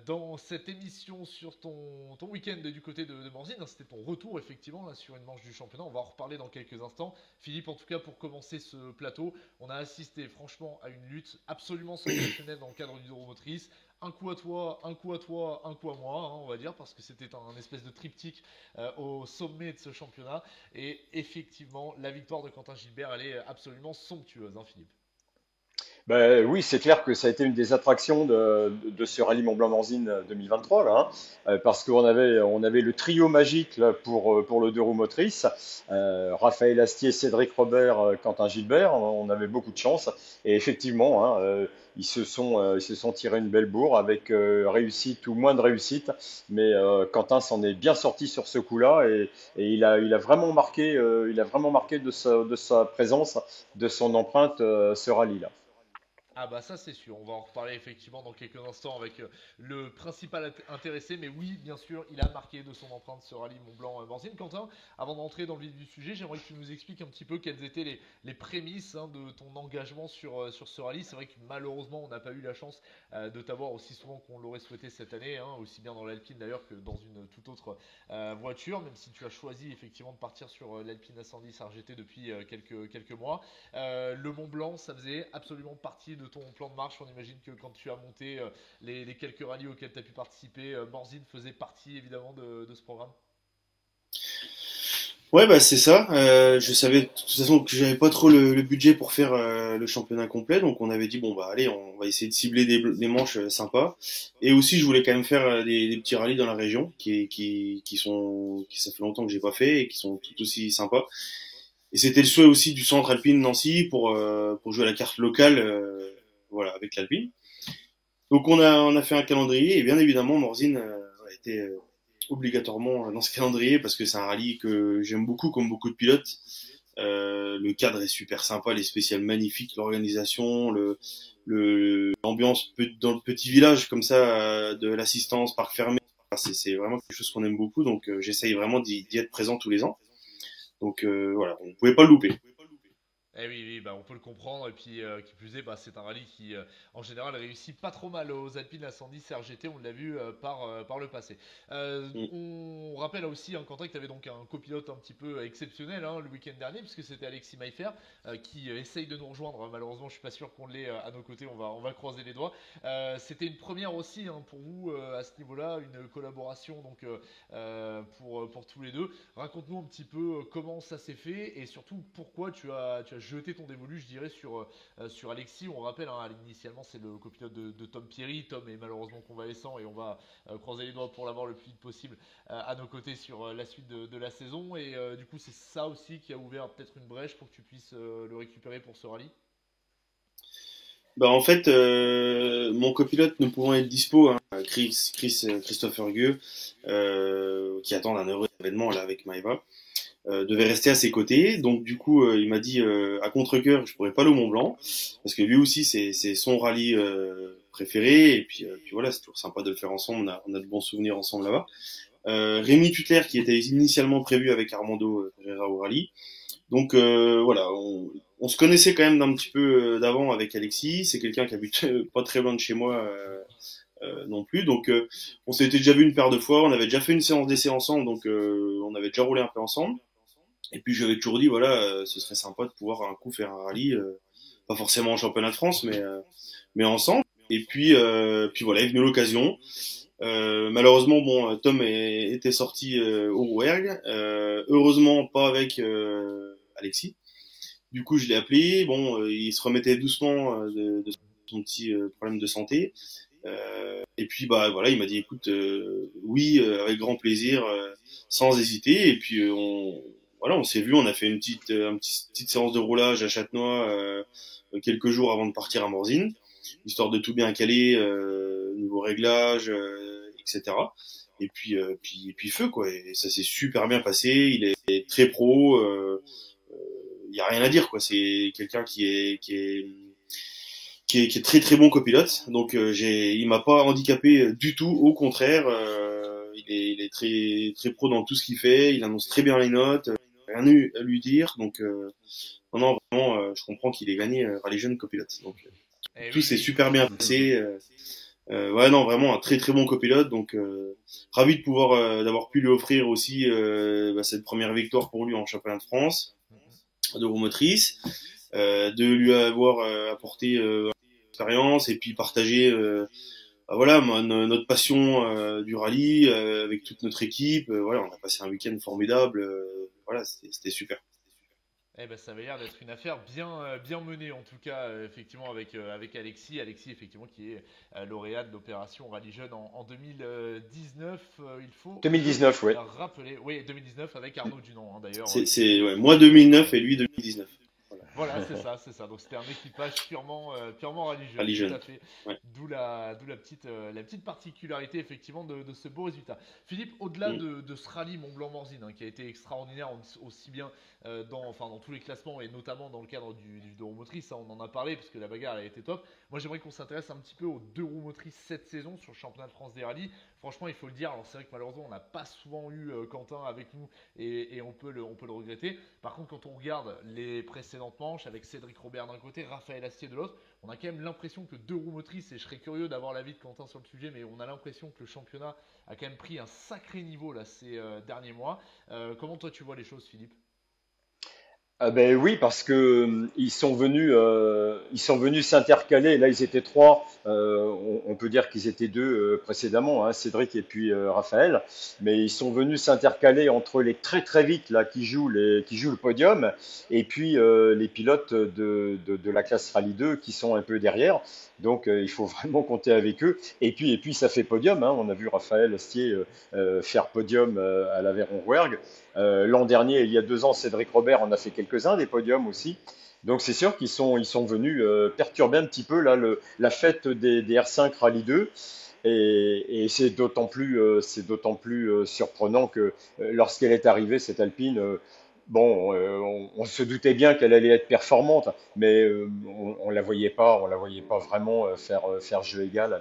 dans cette émission sur ton week-end du côté de Morzine. C'était ton retour effectivement là, sur une manche du championnat, on va en reparler dans quelques instants. Philippe, en tout cas pour commencer ce plateau, on a assisté franchement à une lutte absolument sensationnelle dans le cadre du Euromotrice. Un coup à toi, un coup à toi, un coup à moi, on va dire, parce que c'était un espèce de triptyque au sommet de ce championnat. Et effectivement, la victoire de Quentin Gilbert, elle est absolument somptueuse, Philippe. Ben, oui, c'est clair que ça a été une des attractions de ce rallye Mont-Blanc-Morzine 2023, là, parce on avait le trio magique là, pour le deux roues motrices, Raphaël Astier, Cédric Robert, Quentin Gilbert. On avait beaucoup de chance et effectivement, ils se sont tirés une belle bourre avec réussite ou moins de réussite, mais Quentin s'en est bien sorti sur ce coup-là et il a vraiment marqué, de sa présence, de son empreinte ce rallye-là. Ah bah ça c'est sûr, on va en reparler effectivement dans quelques instants avec le principal intéressé, mais oui bien sûr il a marqué de son empreinte ce rallye Mont-Blanc-Morzine. Quentin, avant d'entrer dans le vif du sujet, j'aimerais que tu nous expliques un petit peu quelles étaient les prémices de ton engagement sur ce rallye. C'est vrai que malheureusement on n'a pas eu la chance de t'avoir aussi souvent qu'on l'aurait souhaité cette année, aussi bien dans l'Alpine d'ailleurs que dans une toute autre voiture, même si tu as choisi effectivement de partir sur l'Alpine A110 RGT depuis quelques mois. Le Mont-Blanc, ça faisait absolument partie de ton plan de marche. On imagine que quand tu as monté les quelques rallyes auxquels tu as pu participer, Morzine faisait partie évidemment de ce programme. Ouais, bah c'est ça. Je savais de toute façon que j'avais pas trop le budget pour faire le championnat complet, donc on avait dit bon bah allez, on va essayer de cibler des manches sympas. Et aussi, je voulais quand même faire des petits rallyes dans la région qui ça fait longtemps que j'ai pas fait et qui sont tout aussi sympas. Et c'était le souhait aussi du centre alpine Nancy pour jouer à la carte locale, voilà, avec l'Alpine. Donc on a fait un calendrier et bien évidemment Morzine a été obligatoirement dans ce calendrier parce que c'est un rallye que j'aime beaucoup comme beaucoup de pilotes. Le cadre est super sympa, les spéciales magnifiques, l'organisation, l'ambiance dans le petit village comme ça, de l'assistance, parc fermé. C'est vraiment quelque chose qu'on aime beaucoup, donc j'essaye vraiment d'y être présent tous les ans. Donc voilà, on ne pouvait pas le louper. Eh oui, oui, bah on peut le comprendre. Et puis, qui plus est, bah, c'est un rallye qui, en général, réussit pas trop mal aux Alpines à 110 RGT. On l'a vu par le passé. On rappelle aussi, hein, Quentin, que tu avais donc un copilote un petit peu exceptionnel le week-end dernier, puisque c'était Alexis Maillefer qui essaye de nous rejoindre. Malheureusement, je suis pas sûr qu'on l'ait à nos côtés. On va croiser les doigts. C'était une première aussi pour vous à ce niveau-là, une collaboration donc pour tous les deux. Raconte-nous un petit peu comment ça s'est fait et surtout pourquoi tu as jeté ton dévolu, je dirais, sur Alexis. On rappelle, initialement, c'est le copilote de Tom Pierry. Tom est malheureusement convalescent et on va croiser les doigts pour l'avoir le plus vite possible à nos côtés sur la suite de la saison. Et du coup, c'est ça aussi qui a ouvert peut-être une brèche pour que tu puisses le récupérer pour ce rallye. Bah en fait, mon copilote ne pouvant être dispo, Christopher Gueux, qui attend un heureux événement là avec Maeva, devait rester à ses côtés. Donc du coup, il m'a dit à contre-cœur, je pourrais pas aller au Mont Blanc parce que lui aussi c'est son rallye préféré. Et puis voilà, c'est toujours sympa de le faire ensemble. On a de bons souvenirs ensemble là-bas. Rémi Tutler qui était initialement prévu avec Armando Herrera au rallye. Donc voilà, on se connaissait quand même d'un petit peu d'avant avec Alexis. C'est quelqu'un qui habite pas très loin de chez moi non plus. Donc on s'était déjà vu une paire de fois. On avait déjà fait une séance d'essai ensemble, donc on avait déjà roulé un peu ensemble. Et puis j'avais toujours dit voilà, ce serait sympa de pouvoir un coup faire un rallye, pas forcément en championnat de France, mais ensemble. Et puis voilà, est venue l'occasion. Malheureusement, bon, Tom était sorti au Rouergue. Heureusement, pas avec Alexis. Du coup, je l'ai appelé. Bon, il se remettait doucement de son petit problème de santé. Et puis, bah voilà, il m'a dit, écoute, oui, avec grand plaisir, sans hésiter. Et puis, on s'est vu. On a fait une petite séance de roulage à Châtenois quelques jours avant de partir à Morzine, histoire de tout bien caler niveau réglage, etc. Et puis feu quoi. Et ça s'est super bien passé. Il est très pro. Y a rien à dire quoi. C'est quelqu'un qui est très très bon copilote. Donc il m'a pas handicapé du tout. Au contraire, il est très très pro dans tout ce qu'il fait. Il annonce très bien les notes. Rien à lui dire. Donc non vraiment, je comprends qu'il ait gagné Rallye Jeune copilote. Donc tout s'est super bien passé. Ouais non vraiment un très très bon copilote. Donc ravi de pouvoir d'avoir pu lui offrir aussi cette première victoire pour lui en championnat de France de roue motrice, de lui avoir apporté expérience et puis partager voilà notre passion du rallye avec toute notre équipe. Voilà, on a passé un week-end formidable. Voilà, c'était super. Eh ben, ça avait l'air d'être une affaire bien menée, en tout cas, effectivement, avec Alexis. Alexis, effectivement, qui est lauréat de l'opération Rallye Jeune en 2019. Il faut 2019, ouais. rappeler. Oui, 2019 avec Arnaud Dunant, d'ailleurs. C'est moi 2009 et lui 2019. Voilà, c'est ça. Donc c'était un équipage purement religieux. Rallye Jeune. Tout à fait. Ouais. D'où la petite particularité effectivement de ce beau résultat. Philippe, au-delà de ce rallye Mont-Blanc-Morzine qui a été extraordinaire aussi bien dans tous les classements et notamment dans le cadre du deux roues motrices, on en a parlé parce que la bagarre elle a été top. Moi j'aimerais qu'on s'intéresse un petit peu aux deux roues motrices cette saison sur le championnat de France des rallyes. Franchement, il faut le dire. Alors c'est vrai que malheureusement on n'a pas souvent eu Quentin avec nous et on peut le regretter. Par contre, quand on regarde les précédentes manches avec Cédric Robert d'un côté, Raphaël Astier de l'autre, on a quand même l'impression que deux roues motrices, et je serais curieux d'avoir l'avis de Quentin sur le sujet, mais on a l'impression que le championnat a quand même pris un sacré niveau là ces derniers mois. Comment toi tu vois les choses, Philippe? Ah ben oui, parce que ils sont venus s'intercaler. Là, ils étaient trois. On peut dire qu'ils étaient deux précédemment, hein, Cédric et puis Raphaël. Mais ils sont venus s'intercaler entre les très très vite là qui jouent le podium et puis les pilotes de la classe Rallye 2 qui sont un peu derrière. Donc il faut vraiment compter avec eux. Et puis ça fait podium. Hein. On a vu Raphaël Astier faire podium à l'Aveyron Rouergue. L'an dernier, il y a 2 ans, Cédric Robert en a fait quelques quelques-uns des podiums aussi. Donc c'est sûr ils sont venus perturber un petit peu là, la fête des R5 Rallye 2. Et c'est d'autant plus surprenant que lorsqu'elle est arrivée, cette Alpine, on se doutait bien qu'elle allait être performante, mais on la voyait pas vraiment faire jeu égal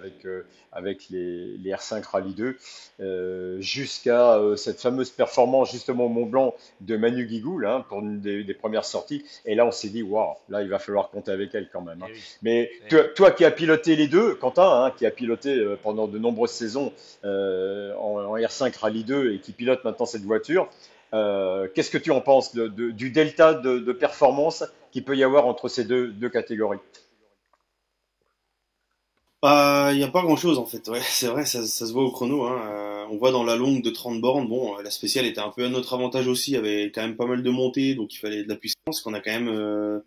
avec les R5 Rallye 2, jusqu'à cette fameuse performance justement au Mont Blanc de Manu Guigou, là, hein, pour une des premières sorties. Et là, on s'est dit, waouh, là, il va falloir compter avec elle quand même, hein. Eh oui. Mais Eh toi qui as piloté les deux, Quentin, hein, qui a piloté pendant de nombreuses saisons en R5 Rallye 2 et qui pilote maintenant cette voiture, qu'est-ce que tu en penses du delta de performance qu'il peut y avoir entre ces deux catégories? Bah, il n'y a pas grand-chose en fait. Ouais, c'est vrai, ça se voit au chrono, hein. On voit dans la longue de 30 bornes, bon, la spéciale était un peu à notre avantage aussi, il y avait quand même pas mal de montées, donc il fallait de la puissance, qu'on a quand même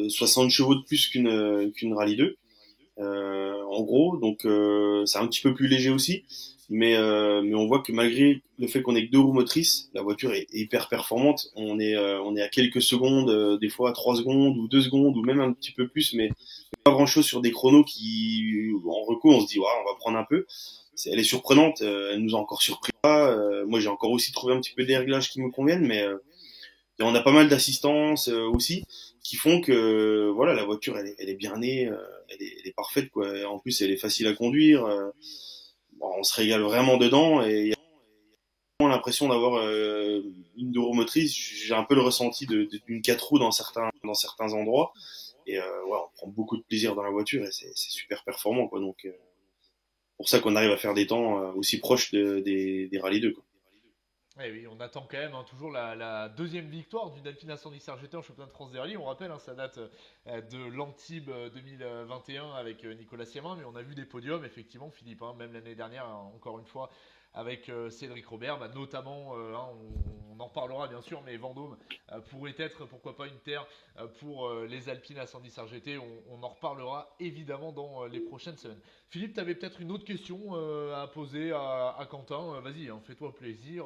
60 chevaux de plus qu'une Rallye 2, en gros, donc c'est un petit peu plus léger aussi, mais on voit que malgré le fait qu'on ait que deux roues motrices, la voiture est hyper performante. On est à quelques secondes, des fois à 3 secondes ou 2 secondes ou même un petit peu plus, mais pas grand chose sur des chronos qui, en reco, on se dit, ouais, on va prendre un peu. Elle est surprenante, elle nous a encore surpris. Moi, j'ai encore aussi trouvé un petit peu des réglages qui me conviennent, mais et on a pas mal d'assistance aussi qui font que voilà, la voiture elle est bien née, elle est parfaite quoi. En plus, elle est facile à conduire. Bon, on se régale vraiment dedans et il y a vraiment l'impression d'avoir une deux roues motrices. J'ai un peu le ressenti d'une 4 roues dans certains endroits. Et ouais, on prend beaucoup de plaisir dans la voiture et c'est super performant quoi. Donc pour ça qu'on arrive à faire des temps aussi proches des Rallye 2 quoi. Eh oui, on attend quand même, hein, toujours la deuxième victoire d'une Alpine Incendie GT en championnat de France des rallyes. On rappelle, hein, ça date de l'Antibes 2021 avec Nicolas Siamin, mais on a vu des podiums, effectivement, Philippe, hein, même l'année dernière, hein, encore une fois, avec Cédric Robert, bah, notamment, hein, on en reparlera bien sûr, mais Vendôme pourrait être, pourquoi pas, une terre pour les Alpines Incendie GT. On en reparlera évidemment dans les prochaines semaines. Philippe, tu avais peut-être une autre question à poser à Quentin. Vas-y, hein, fais-toi plaisir.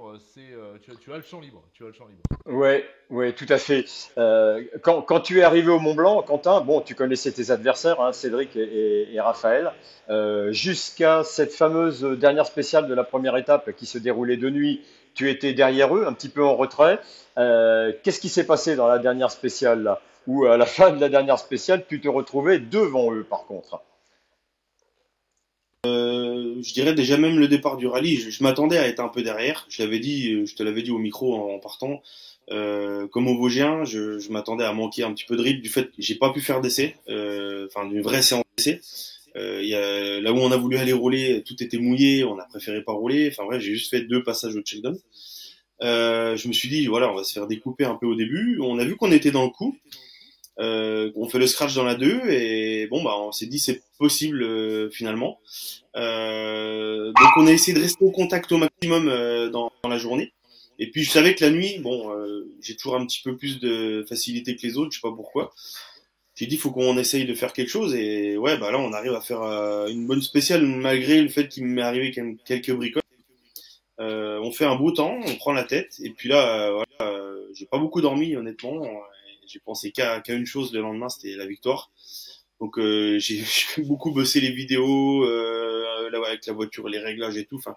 Tu as le champ libre. Tu as le champ libre. Ouais, ouais, tout à fait. Quand tu es arrivé au Mont Blanc, Quentin, bon, tu connaissais tes adversaires, hein, Cédric et Raphaël, jusqu'à cette fameuse dernière spéciale de la première étape qui se déroulait de nuit. Tu étais derrière eux, un petit peu en retrait. Qu'est-ce qui s'est passé dans la dernière spéciale là? Ou à la fin de la dernière spéciale, tu te retrouvais devant eux, par contre. Je dirais déjà même le départ du rallye, je m'attendais à être un peu derrière. Je te l'avais dit au micro en partant. Comme au Vosgien, je m'attendais à manquer un petit peu de rythme du fait que j'ai pas pu faire d'essai, enfin d'une vraie séance d'essai. Là où on a voulu aller rouler, tout était mouillé, on a préféré pas rouler. Enfin bref, j'ai juste fait 2 passages au check-down. Je me suis dit voilà, on va se faire découper un peu au début. On a vu qu'on était dans le coup. On fait le scratch dans la 2 et bon bah on s'est dit c'est possible finalement. Donc on a essayé de rester au contact au maximum dans la journée. Et puis je savais que la nuit, bon, j'ai toujours un petit peu plus de facilité que les autres, je sais pas pourquoi. J'ai dit faut qu'on essaye de faire quelque chose et ouais bah là on arrive à faire une bonne spéciale malgré le fait qu'il m'est arrivé quand même quelques bricoles. On fait un beau temps, on prend la tête et puis là voilà, j'ai pas beaucoup dormi honnêtement. J'ai pensé qu'à une chose le lendemain, c'était la victoire. Donc j'ai beaucoup bossé les vidéos là, avec la voiture, les réglages et tout. Enfin,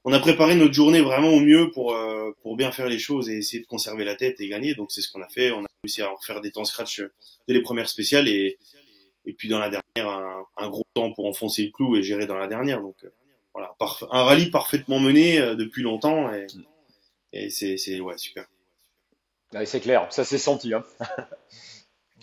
on a préparé notre journée vraiment au mieux pour bien faire les choses et essayer de conserver la tête et gagner. Donc c'est ce qu'on a fait. On a réussi à en faire des temps scratch dès les premières spéciales et puis dans la dernière un gros temps pour enfoncer le clou et gérer dans la dernière. Donc voilà, un rallye parfaitement mené depuis longtemps et c'est ouais super. Ouais, c'est clair, ça s'est senti, hein.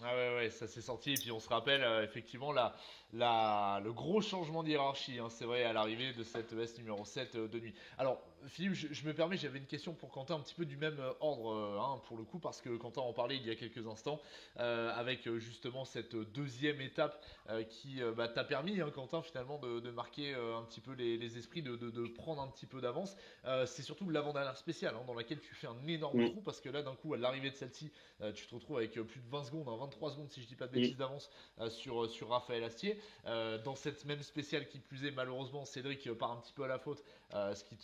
Ah ouais, ça s'est sorti. Et puis on se rappelle effectivement le gros changement de hiérarchie, hein, c'est vrai, à l'arrivée de cette ES numéro 7 de nuit. Alors, Philippe, je me permets, j'avais une question pour Quentin, un petit peu du même ordre, hein, pour le coup, parce que Quentin en parlait il y a quelques instants, avec justement cette deuxième étape qui bah, t'a permis, hein, Quentin, finalement, de marquer un petit peu les esprits, de prendre un petit peu d'avance. C'est surtout l'avant-dernière spéciale, hein, dans laquelle tu fais un énorme trou, parce que là, d'un coup, à l'arrivée de celle-ci, tu te retrouves avec plus de 20 secondes, hein, 3 secondes si je dis pas de Mm. bêtises d'avance sur Raphaël Astier. Dans cette même spéciale qui plus est, malheureusement, Cédric part un petit peu à la faute, ce qui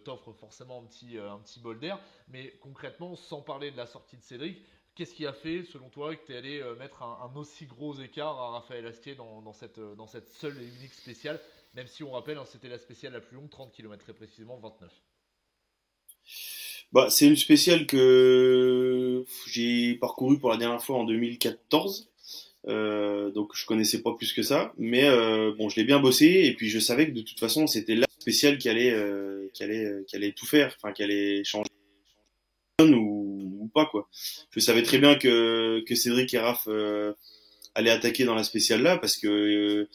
t'offre forcément un petit bol d'air. Mais concrètement, sans parler de la sortie de Cédric, qu'est-ce qui a fait, selon toi, que tu es allé mettre un aussi gros écart à Raphaël Astier dans cette seule et unique spéciale, même si on rappelle, hein, c'était la spéciale la plus longue, 30 km très précisément, 29. Bah, c'est une spéciale que j'ai parcourue pour la dernière fois en 2014. Donc je connaissais pas plus que ça, mais bon, je l'ai bien bossé et puis je savais que de toute façon c'était la spéciale qui allait tout faire, enfin qui allait changer ou pas quoi. Je savais très bien que Cédric et Raph allaient attaquer dans la spéciale là parce que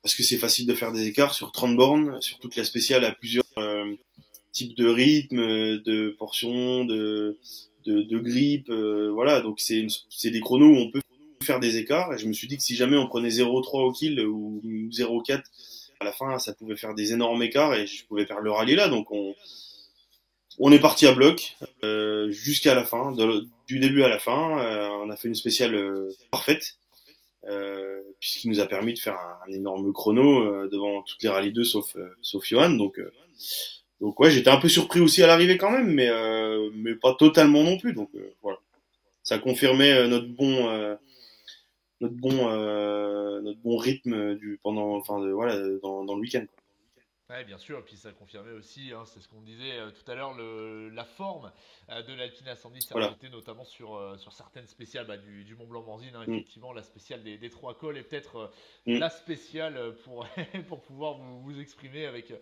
c'est facile de faire des écarts sur 30 bornes, sur toute la spéciale à plusieurs types de rythmes, de portions, de grippe, voilà. Donc c'est des chronos où on peut faire des écarts. Et je me suis dit que si jamais on prenait 0,3 au kill ou 0,4 à la fin, ça pouvait faire des énormes écarts et je pouvais faire le rallye là. Donc on est parti à bloc jusqu'à la fin, du début à la fin. On a fait une spéciale parfaite. Puisqu'il nous a permis de faire un énorme chrono devant toutes les rallyes 2 sauf Johan. Donc ouais, j'étais un peu surpris aussi à l'arrivée quand même, mais pas totalement non plus. Donc voilà, ça confirmait notre bon rythme voilà, dans le week-end. Ouais, bien sûr, et puis ça confirmait aussi, hein, c'est ce qu'on disait tout à l'heure, la forme de l'Alpine A110 s'est Voilà. reflétée notamment sur certaines spéciales du Mont Blanc-Morzine, hein, Mm. effectivement, la spéciale des 3 cols est peut-être Mm. la spéciale pour, pour pouvoir vous exprimer avec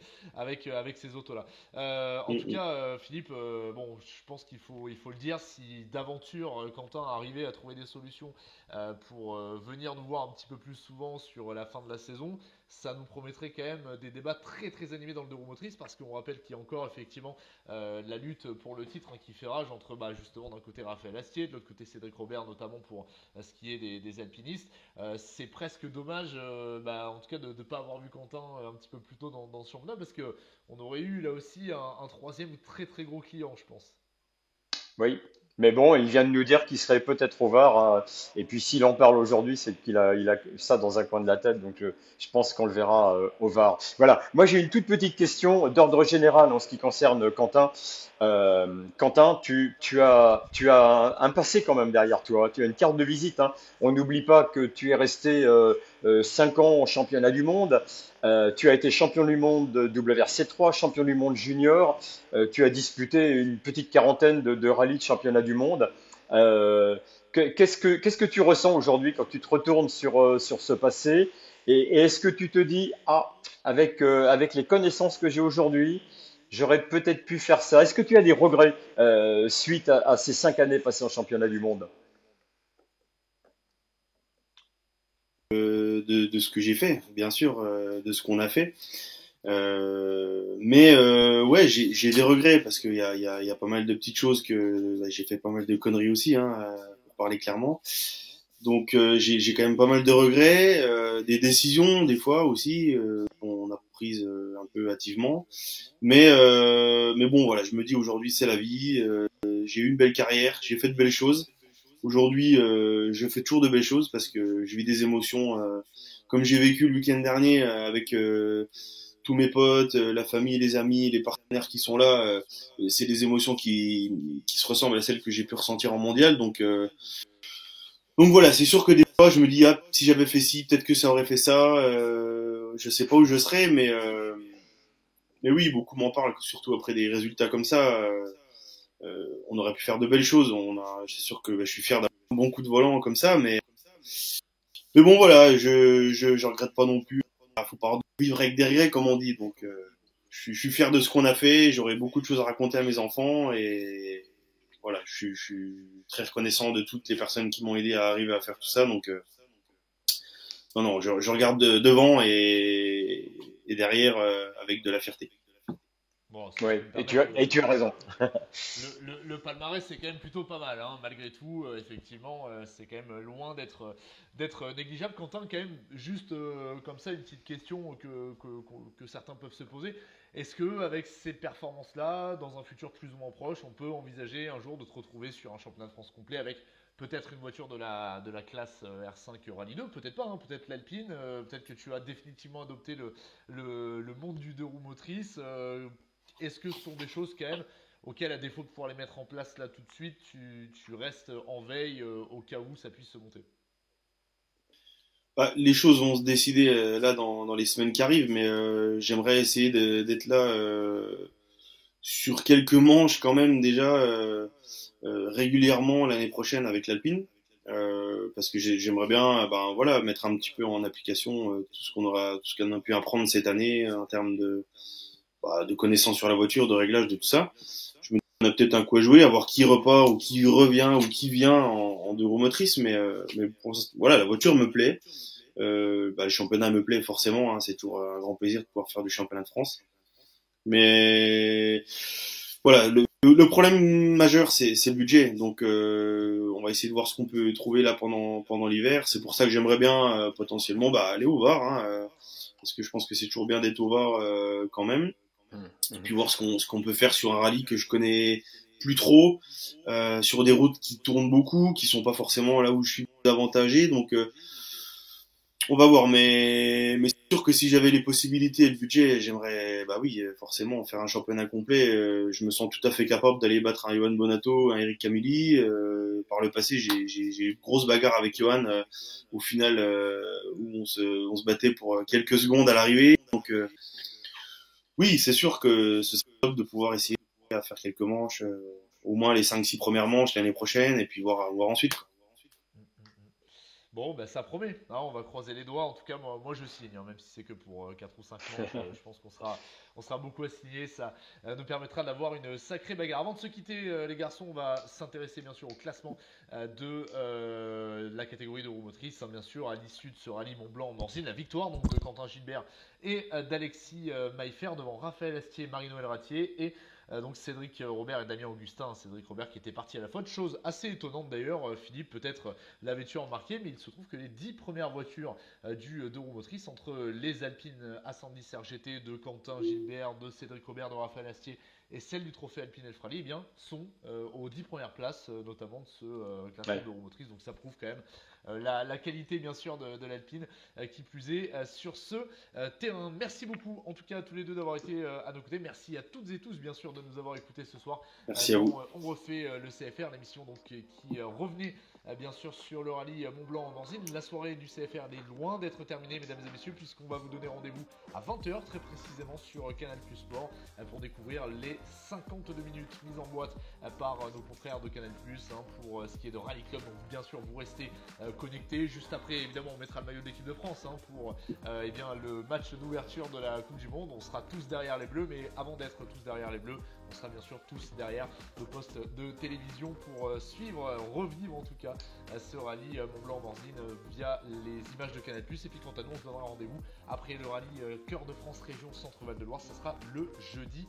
ces autos-là. En tout cas, Philippe, bon, je pense qu'il faut le dire, si d'aventure Quentin arrivait à trouver des solutions pour venir nous voir un petit peu plus souvent sur la fin de la saison, ça nous promettrait quand même des débats très très animés dans le deux roues motrices, parce qu'on rappelle qu'il y a encore effectivement la lutte pour le titre, hein, qui fait rage entre justement d'un côté Raphaël Astier, de l'autre côté Cédric Robert, notamment pour ce qui est des alpinistes. C'est presque dommage en tout cas de ne pas avoir vu Quentin un petit peu plus tôt dans ce championnat, parce qu'on aurait eu là aussi un troisième très très gros client, je pense. Oui, mais bon, il vient de nous dire qu'il serait peut-être au VAR, hein. Et puis s'il en parle aujourd'hui, c'est il a ça dans un coin de la tête. Donc je pense qu'on le verra au VAR. Voilà. Moi, j'ai une toute petite question d'ordre général en ce qui concerne Quentin. Quentin, tu as un passé quand même derrière toi. Tu as une carte de visite, hein. On n'oublie pas que tu es resté 5 ans au championnat du monde. Tu as été champion du monde de WRC3, champion du monde junior. Tu as disputé une petite quarantaine de rallyes de championnat du monde. Euh, qu'est-ce que tu ressens aujourd'hui quand tu te retournes sur ce passé? Et est-ce que tu te dis, ah, avec les connaissances que j'ai aujourd'hui, j'aurais peut-être pu faire ça? Est-ce que tu as des regrets suite à ces 5 années passées en championnat du monde? De ce que j'ai fait, bien sûr, de ce qu'on a fait. Ouais, j'ai des regrets parce qu'il y a pas mal de petites choses que j'ai fait pas mal de conneries aussi, hein, pour parler clairement. Donc j'ai quand même pas mal de regrets, des décisions des fois aussi qu'on a prises un peu hâtivement. Mais bon voilà, je me dis aujourd'hui c'est la vie. J'ai eu une belle carrière, j'ai fait de belles choses. Aujourd'hui, je fais toujours de belles choses parce que je vis des émotions comme j'ai vécu le week-end dernier avec tous mes potes, la famille, les amis, les partenaires qui sont là. C'est des émotions qui se ressemblent à celles que j'ai pu ressentir en mondial. Donc voilà, c'est sûr que des fois, je me dis, ah, si j'avais fait ci, peut-être que ça aurait fait ça. Je sais pas où je serais, mais oui, beaucoup m'en parlent, surtout après des résultats comme ça. On aurait pu faire de belles choses. C'est sûr que je suis fier d'avoir un bon coup de volant comme ça, mais bon voilà, je regrette pas non plus. Faut pas vivre avec des regrets, comme on dit. Donc je suis fier de ce qu'on a fait. J'aurais beaucoup de choses à raconter à mes enfants et voilà, je suis très reconnaissant de toutes les personnes qui m'ont aidé à arriver à faire tout ça. Donc non, je regarde devant et derrière avec de la fierté. Bon, si je Oui, peux me et permettre, tu as raison. le palmarès c'est quand même plutôt pas mal, hein. Malgré tout, effectivement, c'est quand même loin d'être négligeable. Quentin, quand même, juste comme ça, une petite question que certains peuvent se poser. Est-ce que avec ces performances-là, dans un futur plus ou moins proche, on peut envisager un jour de te retrouver sur un championnat de France complet avec peut-être une voiture de la classe R5 Rallye 2, peut-être pas, hein, peut-être l'Alpine, peut-être que tu as définitivement adopté le monde du deux roues motrices. Est-ce que ce sont des choses quand même auxquelles, à défaut de pouvoir les mettre en place là tout de suite, tu restes en veille au cas où ça puisse se monter? Bah, les choses vont se décider là dans les semaines qui arrivent, mais j'aimerais essayer d'être là sur quelques manches quand même déjà régulièrement l'année prochaine avec l'Alpine. Parce que j'aimerais bien ben voilà mettre un petit peu en application tout ce qu'on a pu apprendre cette année en termes de connaissances sur la voiture, de réglage, de tout ça. Je me dis qu'on a peut-être un coup à jouer, à voir qui repart ou qui revient ou qui vient en deux roues motrices, mais voilà, la voiture me plaît. Le championnat me plaît forcément, hein, c'est toujours un grand plaisir de pouvoir faire du championnat de France. Mais voilà, le problème majeur c'est le budget. Donc on va essayer de voir ce qu'on peut trouver là pendant l'hiver. C'est pour ça que j'aimerais bien potentiellement aller au VAR, hein, parce que je pense que c'est toujours bien d'être au VAR quand même. Et puis voir ce qu'on peut faire sur un rallye que je connais plus trop, sur des routes qui tournent beaucoup, qui sont pas forcément là où je suis avantagé. Donc on va voir, mais c'est sûr que si j'avais les possibilités et le budget, j'aimerais, oui, forcément, faire un championnat complet. Je me sens tout à fait capable d'aller battre un Johan Bonato, un Eric Camilli. Par le passé, j'ai eu une grosse bagarre avec Johan, au final, où on se battait pour quelques secondes à l'arrivée. Donc, oui, c'est sûr que ce serait top de pouvoir essayer à faire quelques manches, au moins les 5-6 premières manches l'année prochaine, et puis voir ensuite. Bon, bah, ça promet, hein, on va croiser les doigts. En tout cas, moi je signe, hein, même si c'est que pour 4 ou 5 manches. Je pense qu'on sera beaucoup à signer. Ça nous permettra d'avoir une sacrée bagarre. Avant de se quitter, les garçons, on va s'intéresser bien sûr au classement de la catégorie de roues motrices. Hein, bien sûr, à l'issue de ce rallye Mont-Blanc-Morzine, la victoire donc, de Quentin Gilbert et d'Alexis Maillefer devant Raphaël Astier et Marie-Noël Ratier. Et donc Cédric Robert et Damien Augustin. Cédric Robert qui était parti à la faute. Chose assez étonnante d'ailleurs, Philippe peut-être l'avais-tu remarqué, mais il se trouve que les 10 premières voitures du deux roues motrices, entre les Alpines A110 RGT de Quentin Gilbert, de Cédric Robert, de Raphaël Astier et celle du trophée Alpine Elf Rally, sont aux 10 premières places, notamment de ce classement de roues motrices. Donc ça prouve quand même la qualité bien sûr de l'Alpine, qui plus est sur ce terrain. Merci beaucoup en tout cas à tous les deux d'avoir été à nos côtés. Merci à toutes et tous bien sûr de nous avoir écoutés ce soir. Merci à vous. On refait le CFR, l'émission donc qui revenait bien sûr sur le rallye Mont-Blanc-Morzine. La soirée du CFR est loin d'être terminée, mesdames et messieurs, puisqu'on va vous donner rendez-vous à 20h très précisément sur Canal Plus Sport pour découvrir les 52 minutes mises en boîte par nos confrères de Canal Plus, hein, pour ce qui est de Rallye Club. Donc bien sûr vous restez connectés. Juste après évidemment on mettra le maillot d'équipe de France, hein, pour le match d'ouverture de la Coupe du Monde. On sera tous derrière les Bleus, mais avant d'être tous derrière les Bleus, on sera bien sûr tous derrière le poste de télévision pour revivre en tout cas ce rallye Mont-Blanc-Morzine via les images de Canal+. Et puis quant à nous, on se donnera rendez-vous après le rallye Cœur de France Région Centre-Val de Loire. Ce sera le jeudi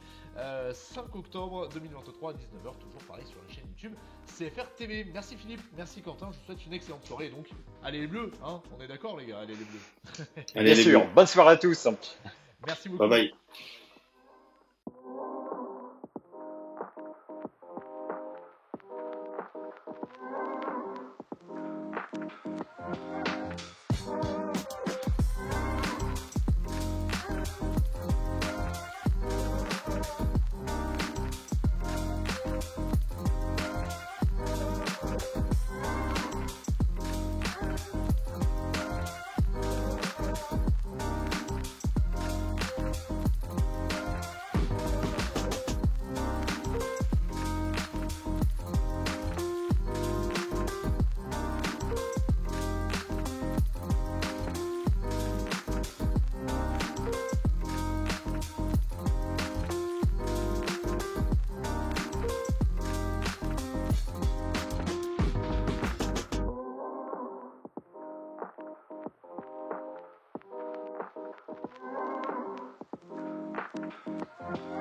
5 octobre 2023 à 19h, toujours pareil sur la chaîne YouTube CFR TV. Merci Philippe, merci Quentin, je vous souhaite une excellente soirée. Donc allez les Bleus, hein, on est d'accord les gars, allez les Bleus. Bien sûr, bonne soirée à tous. Merci beaucoup. Bye bye.